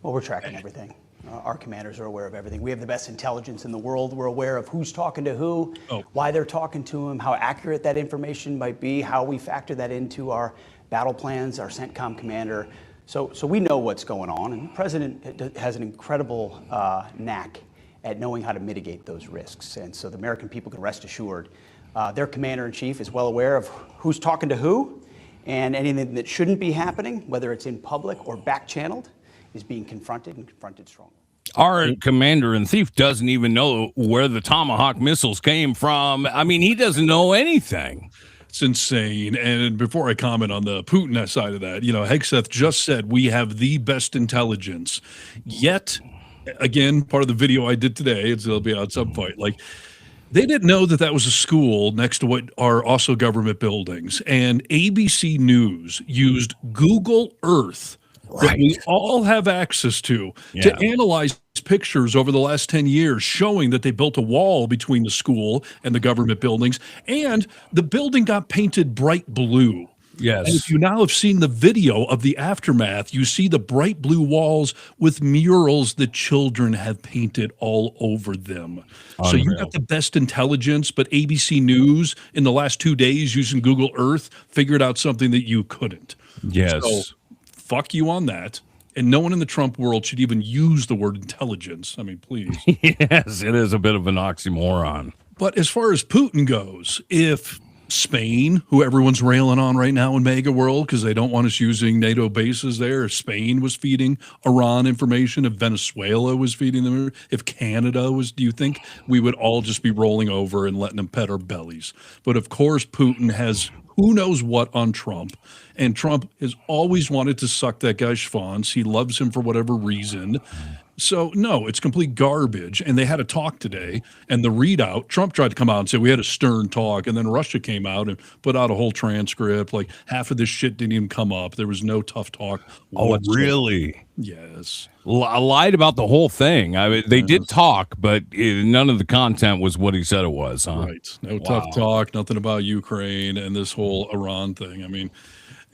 Well, we're tracking everything. Our commanders are aware of everything. We have the best intelligence in the world. We're aware of who's talking to who, why they're talking to them, how accurate that information might be, how we factor that into our battle plans, our CENTCOM commander. So we know what's going on. And the president has an incredible knack at knowing how to mitigate those risks. And so the American people can rest assured their commander-in-chief is well aware of who's talking to who, and anything that shouldn't be happening, whether it's in public or back-channeled, is being confronted and confronted strongly. Our commander-in-chief doesn't even know where the Tomahawk missiles came from. I mean, he doesn't know anything. It's insane. And before I comment on the Putin side of that, Hegseth just said we have the best intelligence. Yet, again, part of the video I did today, it'll be out at some point, they didn't know that was a school next to what are also government buildings. And ABC News used Google Earth that we all have access to analyze pictures over the last 10 years showing that they built a wall between the school and the government buildings, and the building got painted bright blue. Yes. And if you now have seen the video of the aftermath, you see the bright blue walls with murals that children have painted all over them. Unreal. So you got the best intelligence, but ABC News in the last 2 days using Google Earth figured out something that you couldn't. Yes. So fuck you on that. And no one in the Trump world should even use the word intelligence. I mean, please. Yes, it is a bit of an oxymoron. But as far as Putin goes, if Spain, who everyone's railing on right now in MAGA world because they don't want us using NATO bases there, if Spain was feeding Iran information, if Venezuela was feeding them, if Canada was, do you think we would all just be rolling over and letting them pet our bellies? But of course, Putin has who knows what on Trump. And Trump has always wanted to suck that guy's schwanz. He loves him for whatever reason. So, no, it's complete garbage. And they had a talk today, and the readout, Trump tried to come out and say, we had a stern talk, and then Russia came out and put out a whole transcript. Like, half of this shit didn't even come up. There was no tough talk whatsoever. Really? Yes. I lied about the whole thing. I mean, they did talk, but none of the content was what he said it was, huh? Right. No tough talk, nothing about Ukraine and this whole Iran thing. I mean,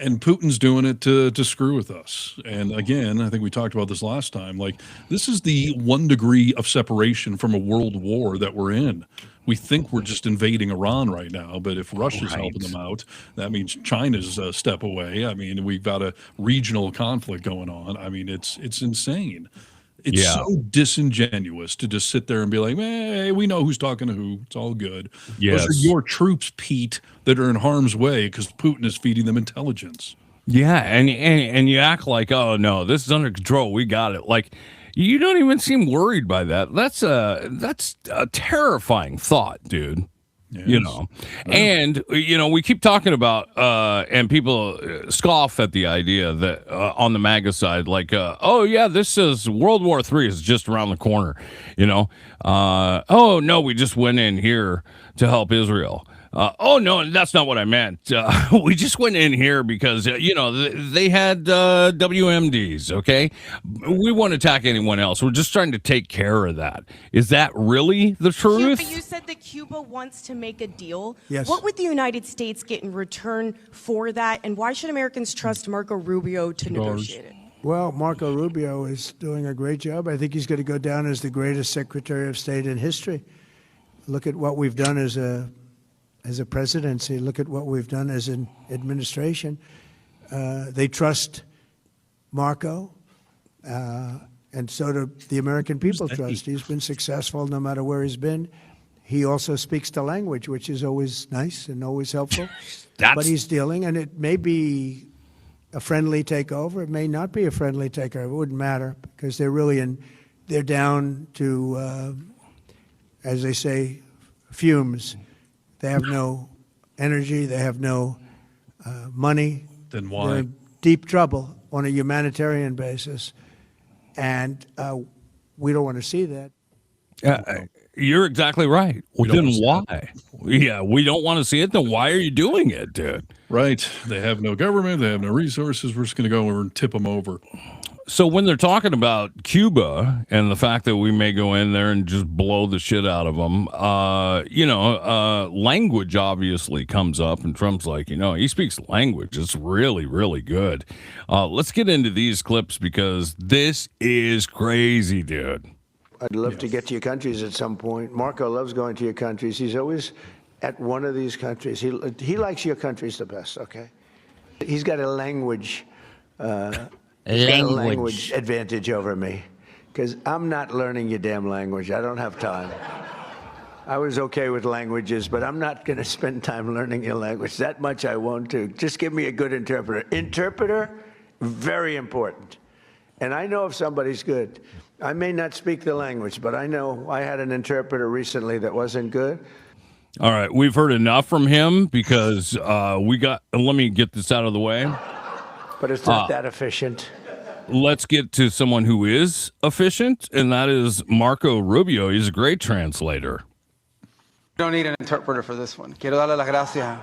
and Putin's doing it to screw with us. And again, I think we talked about this last time. Like, this is the 1 degree of separation from a world war that we're in. We think we're just invading Iran right now, but if Russia's helping them out, that means China's a step away. I mean, we've got a regional conflict going on. I mean, it's insane. It's so disingenuous to just sit there and be like, hey, we know who's talking to who. It's all good. Yes. Those are your troops, Pete, that are in harm's way because Putin is feeding them intelligence. Yeah, and you act like, oh, no, this is under control. We got it. Like, you don't even seem worried by that. That's a terrifying thought, dude. Yes. And we keep talking about and people scoff at the idea that on the MAGA side, like, oh yeah, this is World War III is just around the corner, oh no, we just went in here to help Israel. Oh no, that's not what I meant. We just went in here because they had WMDs. Okay, we won't attack anyone else. We're just trying to take care of that. Is that really the truth? But you said that Cuba wants to make a deal. Yes. What would the United States get in return for that, and why should Americans trust Marco Rubio to negotiate it? Well, Marco Rubio is doing a great job. I think he's going to go down as the greatest Secretary of State in history. Look at what we've done as a presidency. Look at what we've done as an administration. They trust Marco, and so do the American people trust. He's been successful no matter where he's been. He also speaks the language, which is always nice and always helpful. But he's dealing, and it may be a friendly takeover. It may not be a friendly takeover. It wouldn't matter because they're down to, as they say, fumes. They have no energy. They have no money. Then why? They're in deep trouble on a humanitarian basis. And we don't want to see that. You're exactly right. Well, then why? Yeah, we don't want to see it. Then why are you doing it, dude? Right. They have no government. They have no resources. We're just going to go over and tip them over. So when they're talking about Cuba and the fact that we may go in there and just blow the shit out of them, language obviously comes up, and Trump's like, he speaks language. It's really, really good. Let's get into these clips because this is crazy, dude. I'd love to get to your countries at some point. Marco loves going to your countries. He's always at one of these countries. He likes your countries the best, okay? He's got a language advantage over me. because I'm not learning your damn language. I don't have time. I was okay with languages, but I'm not going to spend time learning your language. That much I won't do. Just give me a good interpreter. Interpreter, very important. And I know if somebody's good. I may not speak the language, but I know I had an interpreter recently that wasn't good. All right, we've heard enough from him because let me get this out of the way. But it's not that efficient. Let's get to someone who is efficient, and that is Marco Rubio. He's a great translator. Don't need an interpreter for this one. Quiero darle las gracias.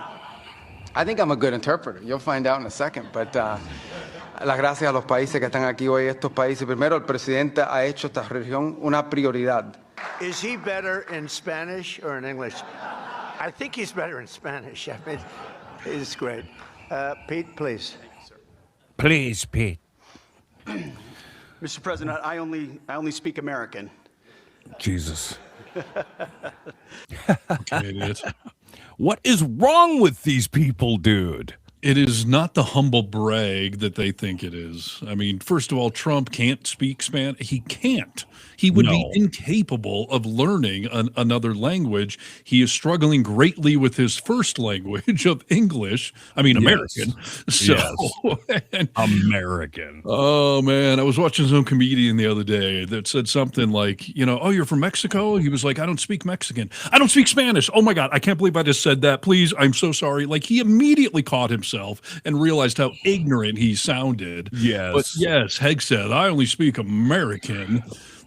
I think I'm a good interpreter. You'll find out in a second. But las gracias a los países que están aquí hoy. Estos países, primero, el presidente ha hecho esta región una prioridad. Is he better in Spanish or in English? I think he's better in Spanish. I mean, he's great. Pete, please. Please, Pete. Mr. President, I only speak American. Jesus. Okay, idiot. What is wrong with these people, dude? It is not the humble brag that they think it is. I mean, first of all, Trump can't speak Spanish. He can't. He would be incapable of learning another language. He is struggling greatly with his first language of English. I mean, American. So, American. Oh, man. I was watching some comedian the other day that said something like, oh, you're from Mexico? He was like, I don't speak Mexican. I don't speak Spanish. Oh, my God. I can't believe I just said that. Please. I'm so sorry. Like, he immediately caught himself and realized how ignorant he sounded. Yes. But yes, Heg said, I only speak American.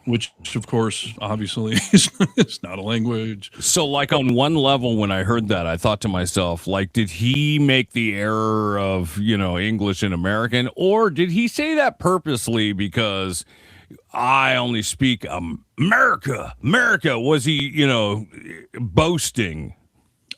Which, of course, obviously is not a language. So, like, on one level, when I heard that, I thought to myself, like, did he make the error of, English and American? Or did he say that purposely because I only speak America? Was he, boasting?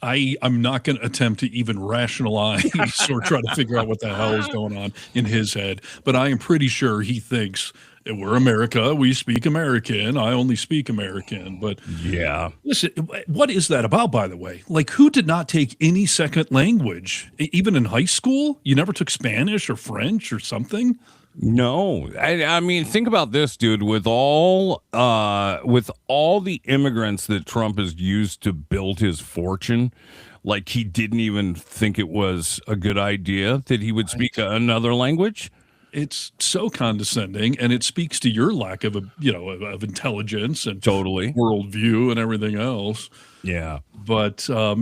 I'm not going to attempt to even rationalize or try to figure out what the hell is going on in his head. But I am pretty sure he thinks we're America. We speak American. I only speak American. But yeah, listen, what is that about, by the way? Like, who did not take any second language? Even in high school, you never took Spanish or French or something? No, I mean, think about this, dude. With all the immigrants that Trump has used to build his fortune, like he didn't even think it was a good idea that he would speak another language. It's so condescending, and it speaks to your lack of of intelligence and totally worldview and everything else. Yeah, but I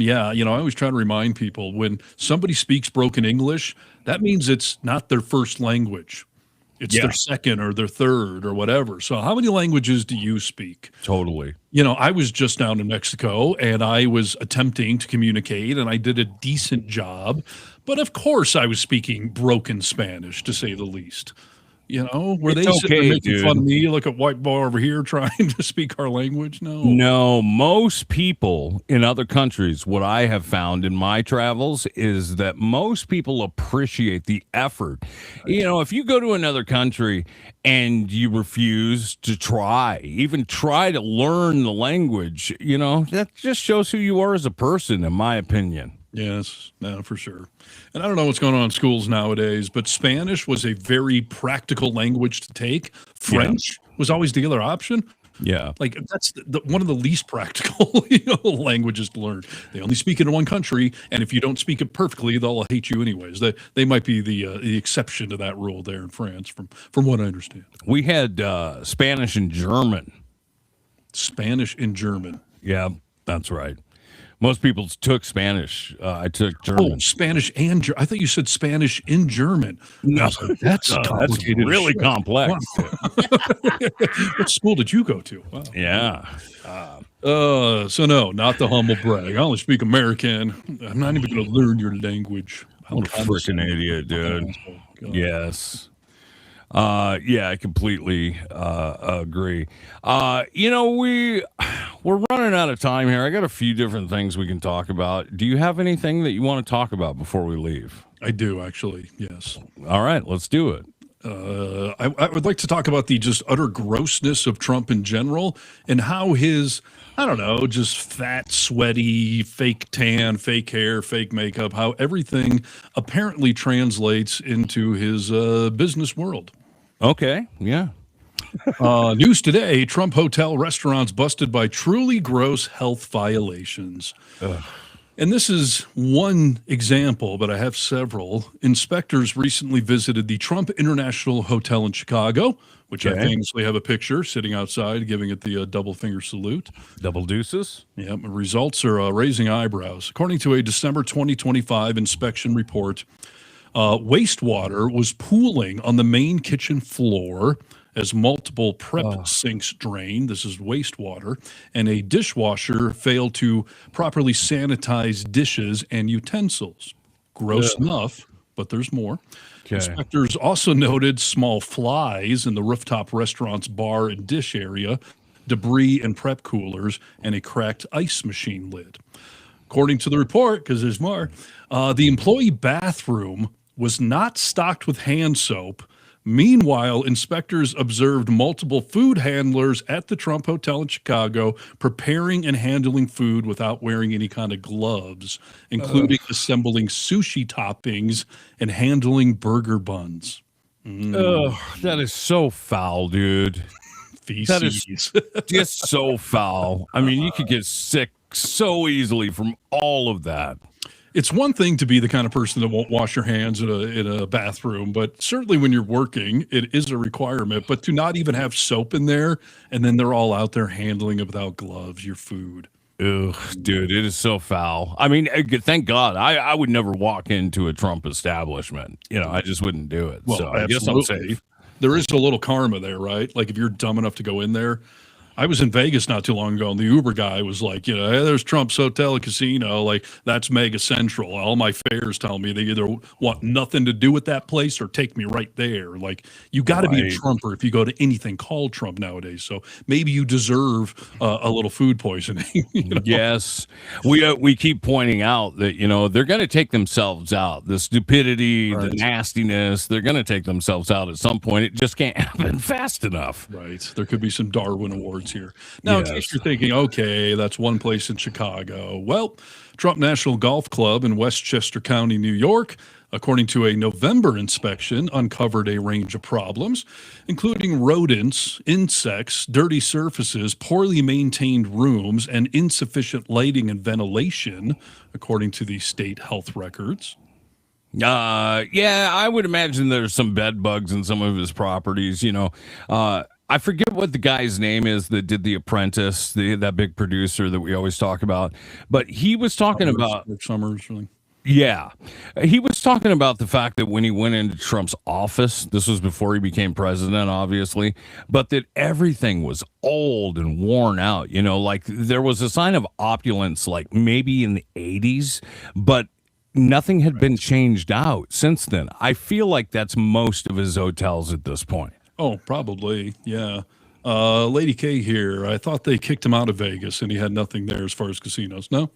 always try to remind people when somebody speaks broken English, that means it's not their first language. It's their second or their third or whatever. So how many languages do you speak? Totally. I was just down in Mexico and I was attempting to communicate and I did a decent job. But of course I was speaking broken Spanish, to say the least. Were they sitting there making fun of me, like a white boy over here trying to speak our language? No, most people in other countries, what I have found in my travels is that most people appreciate the effort. If you go to another country and you refuse to even try to learn the language, that just shows who you are as a person, in my opinion. Yes, no, for sure. And I don't know what's going on in schools nowadays, but Spanish was a very practical language to take. French was always the other option. Yeah. Like that's one of the least practical languages to learn. They only speak it in one country, and if you don't speak it perfectly, they'll hate you anyways. They might be the exception to that rule there in France, from what I understand. We had Spanish and German. Spanish and German. Yeah, that's right. Most people took Spanish. I took German. Oh, Spanish and German. I thought you said Spanish in German. No, that's complicated. Really complex. Wow. What school did you go to? Wow. Yeah. So no, not the humble brag. I only speak American. I'm not even going to learn your language. What a freaking idiot, dude. Yes. I completely agree. We're running out of time here. I got a few different things we can talk about. Do you have anything that you want to talk about before we leave? I do, actually. Yes. All right, let's do it. I would like to talk about the just utter grossness of Trump in general and how his, just fat, sweaty, fake tan, fake hair, fake makeup, how everything apparently translates into his business world. Okay, yeah. News today, Trump hotel restaurants busted by truly gross health violations. Ugh. And this is one example, but I have several. Inspectors recently visited the Trump International Hotel in Chicago, which I famously have a picture sitting outside giving it the double finger salute. Double deuces? Yep. Results are raising eyebrows. According to a December 2025 inspection report, wastewater was pooling on the main kitchen floor as multiple prep sinks drained. This is wastewater. And a dishwasher failed to properly sanitize dishes and utensils. Gross enough, but there's more. Inspectors also noted small flies in the rooftop restaurant's bar and dish area, debris in prep coolers, and a cracked ice machine lid. According to the report, because there's more, the employee bathroom was not stocked with hand soap. Meanwhile, inspectors observed multiple food handlers at the Trump Hotel in Chicago preparing and handling food without wearing any kind of gloves, including assembling sushi toppings and handling burger buns. That is so foul, dude. Feces. That is just so foul. I mean, you could get sick so easily from all of that. It's one thing to be the kind of person that won't wash your hands in a bathroom, but certainly when you're working, it is a requirement. But to not even have soap in there, and then they're all out there handling it without gloves, your food. Ugh, dude, it is so foul. I mean, thank God. I would never walk into a Trump establishment. You know, I just wouldn't do it. Well, so I guess I'm safe. There is a little karma there, right? Like if you're dumb enough to go in there. I was in Vegas not too long ago, and the Uber guy was like, you know, hey, there's Trump's Hotel and Casino. Like, that's mega central. All my fares tell me they either want nothing to do with that place or take me right there. Like, you got to be a Trumper if you go to anything called Trump nowadays. So maybe you deserve a little food poisoning. You know? Yes. We keep pointing out that, you know, they're going to take themselves out. The stupidity, the nastiness, they're going to take themselves out at some point. It just can't happen fast enough. Right. There could be some Darwin Awards here. Now, in case you're thinking, okay, that's one place in Chicago. Well, Trump National Golf Club in Westchester County, New York, according to a November inspection, uncovered a range of problems, including rodents, insects, dirty surfaces, poorly maintained rooms, and insufficient lighting and ventilation, according to the state health records. Yeah, I would imagine there's some bed bugs in some of his properties, you know. I forget what the guy's name is that did The Apprentice, that big producer that we always talk about. But he was talking about Summers. Really. Yeah. He was talking about the fact that when he went into Trump's office, this was before he became president, obviously, but that everything was old and worn out. You know, like there was a sign of opulence, like maybe in the 80s, but nothing had been changed out since then. I feel like that's most of his hotels at this point. Oh, probably. Yeah. Lady K here. I thought they kicked him out of Vegas and he had nothing there as far as casinos. No?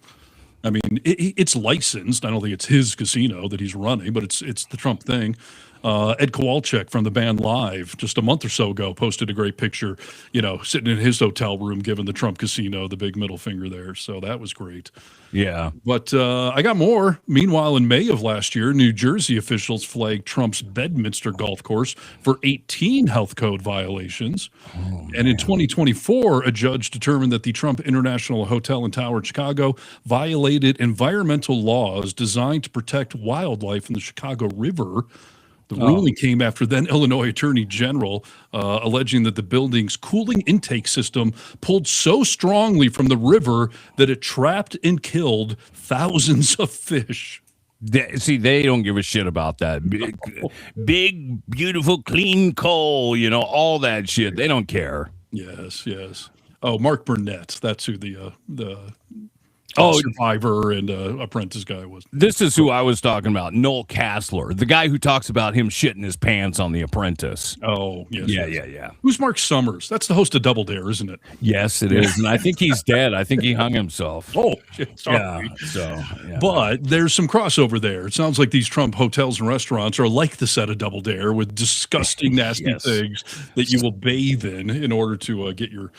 I mean, it's licensed. I don't think it's his casino that he's running, but it's the Trump thing. Ed Kowalczyk from the band Live just a month or so ago posted a great picture, you know, sitting in his hotel room giving the Trump casino the big middle finger there. So that was great. Yeah. But I got more. Meanwhile, in May of last year, New Jersey officials flagged Trump's Bedminster golf course for 18 health code violations. And in 2024, a judge determined that the Trump International Hotel and Tower in Chicago violated environmental laws designed to protect wildlife in the Chicago River. The ruling came after then Illinois Attorney General alleging that the building's cooling intake system pulled so strongly from the river that it trapped and killed thousands of fish. They don't give a shit about that. Big, beautiful, clean coal, you know, all that shit. They don't care. Yes, yes. Oh, Mark Burnett. That's who the Survivor and Apprentice guy was. This is who I was talking about, Noel Kassler, the guy who talks about him shitting his pants on The Apprentice. Oh, yes. Yeah. Who's Mark Summers? That's the host of Double Dare, isn't it? Yes, it is. And I think he's dead. I think he hung himself. Oh, shit, sorry. Yeah. But there's some crossover there. It sounds like these Trump hotels and restaurants are like the set of Double Dare with disgusting, nasty things that you will bathe in order to get your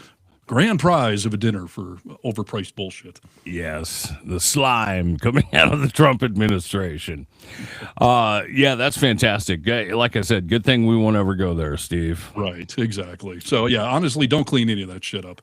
Grand prize of a dinner for overpriced bullshit. Yes, the slime coming out of the Trump administration. Yeah, that's fantastic. Like I said, good thing we won't ever go there, Steve. Right, exactly. So, yeah, honestly, don't clean any of that shit up.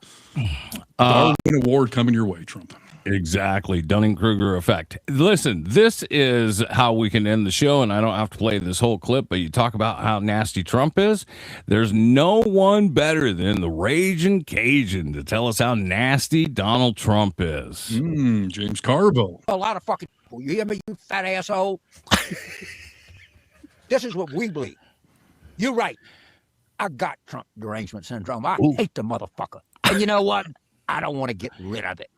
Darwin Award coming your way, Trump. Exactly. Dunning-Kruger effect. Listen, this is how we can end the show, and I don't have to play this whole clip, but you talk about how nasty Trump is. There's no one better than the Raging Cajun to tell us how nasty Donald Trump is. James Carville. A lot of fucking people. You hear me, you fat asshole? This is what we believe. You're right. I got Trump derangement syndrome. I hate the motherfucker. And you know what? I don't want to get rid of it.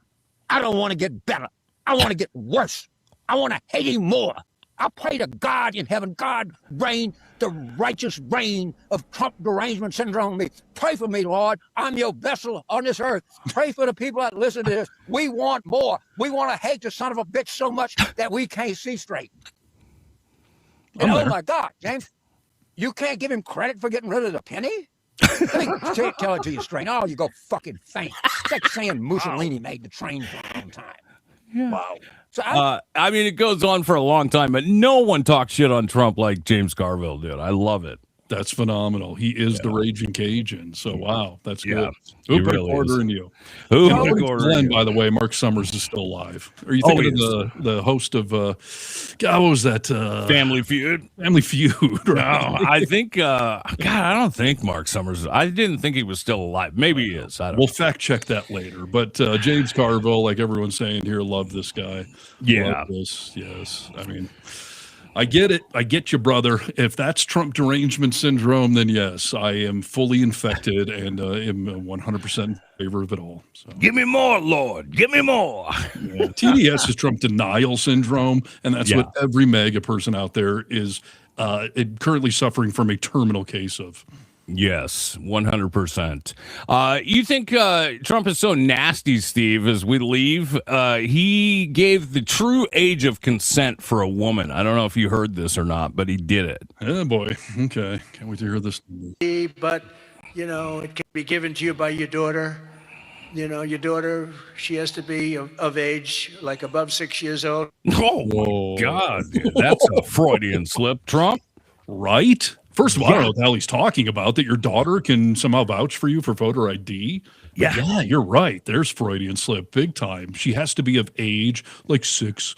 I don't want to get better. I want to get worse. I want to hate him more. I pray to God in heaven, God reign the righteous reign of Trump derangement syndrome. Pray for me, Lord. I'm your vessel on this earth. Pray for the people that listen to this. We want more. We want to hate the son of a bitch so much that we can't see straight. And oh my God, James, you can't give him credit for getting rid of the penny? Let me tell it to you straight. Oh, you go fucking faint. It's like saying Mussolini made the train for a long time. Yeah. Wow. So I mean, it goes on for a long time, but no one talks shit on Trump like James Carville did. I love it. That's phenomenal. He is the Raging Cajun. So, wow, that's good. He Who put really order is. in you? Who Glenn, put order in you? by the way, Mark Summers is still alive. Are you thinking of the host of, God, what was that? Family Feud? Family Feud, right? No, I think, God, I don't think Mark Summers, I didn't think he was still alive. Maybe he is. I don't We'll know. fact check that later. But James Carville, like everyone's saying here, love this guy. Yeah. Love this. Yes. I mean, I get it. I get you, brother. If that's Trump derangement syndrome, then yes, I am fully infected and am 100% in favor of it all. So. Give me more, Lord. Give me more. Yeah. TDS is Trump denial syndrome, and that's what every MAGA person out there is currently suffering from a terminal case of. Yes, 100%. You think Trump is so nasty, Steve, as we leave? He gave the true age of consent for a woman. I don't know if you heard this or not, but he did it. Oh, boy. Okay. Can't wait to hear this. But, you know, it can be given to you by your daughter. You know, your daughter, she has to be of age, like above 6 years old. Oh, my God, dude. That's a Freudian slip, Trump. Right? First of all, I don't know what the hell he's talking about, that your daughter can somehow vouch for you for voter ID. But yeah, you're right. There's Freudian slip big time. She has to be of age, like 6.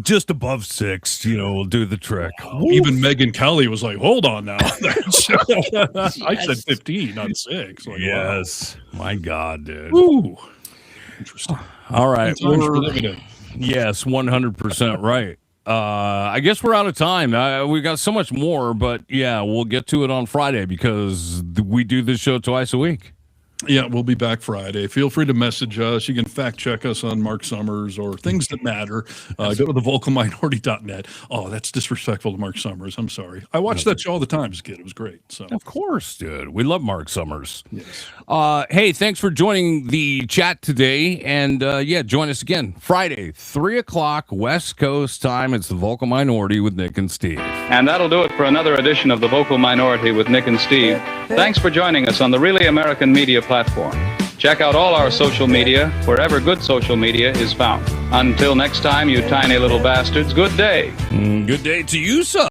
Just above 6, you know, will do the trick. Even Megyn Kelly was like, hold on now. I said 15, not 6. Like, yes. Wow. My God, dude. Ooh. Interesting. All right. Times we're living in. Yes, 100% right. I guess we're out of time. We got so much more, but yeah, we'll get to it on Friday because we do this show twice a week. Yeah, we'll be back Friday. Feel free to message us. You can fact check us on Mark Summers or things that matter. Go to thevocalminority.net. Oh, that's disrespectful to Mark Summers. I'm sorry. I watched that show all the time as a kid. It was great. So of course, dude. We love Mark Summers. Yes. Hey, thanks for joining the chat today. And yeah, join us again Friday, 3:00 West Coast time. It's the Vocal Minority with Nick and Steve. And that'll do it for another edition of the Vocal Minority with Nick and Steve. Thanks for joining us on the Really American Media platform. Check out all our social media wherever good social media is found. Until next time, you tiny little bastards, good day. Good day to you, sir.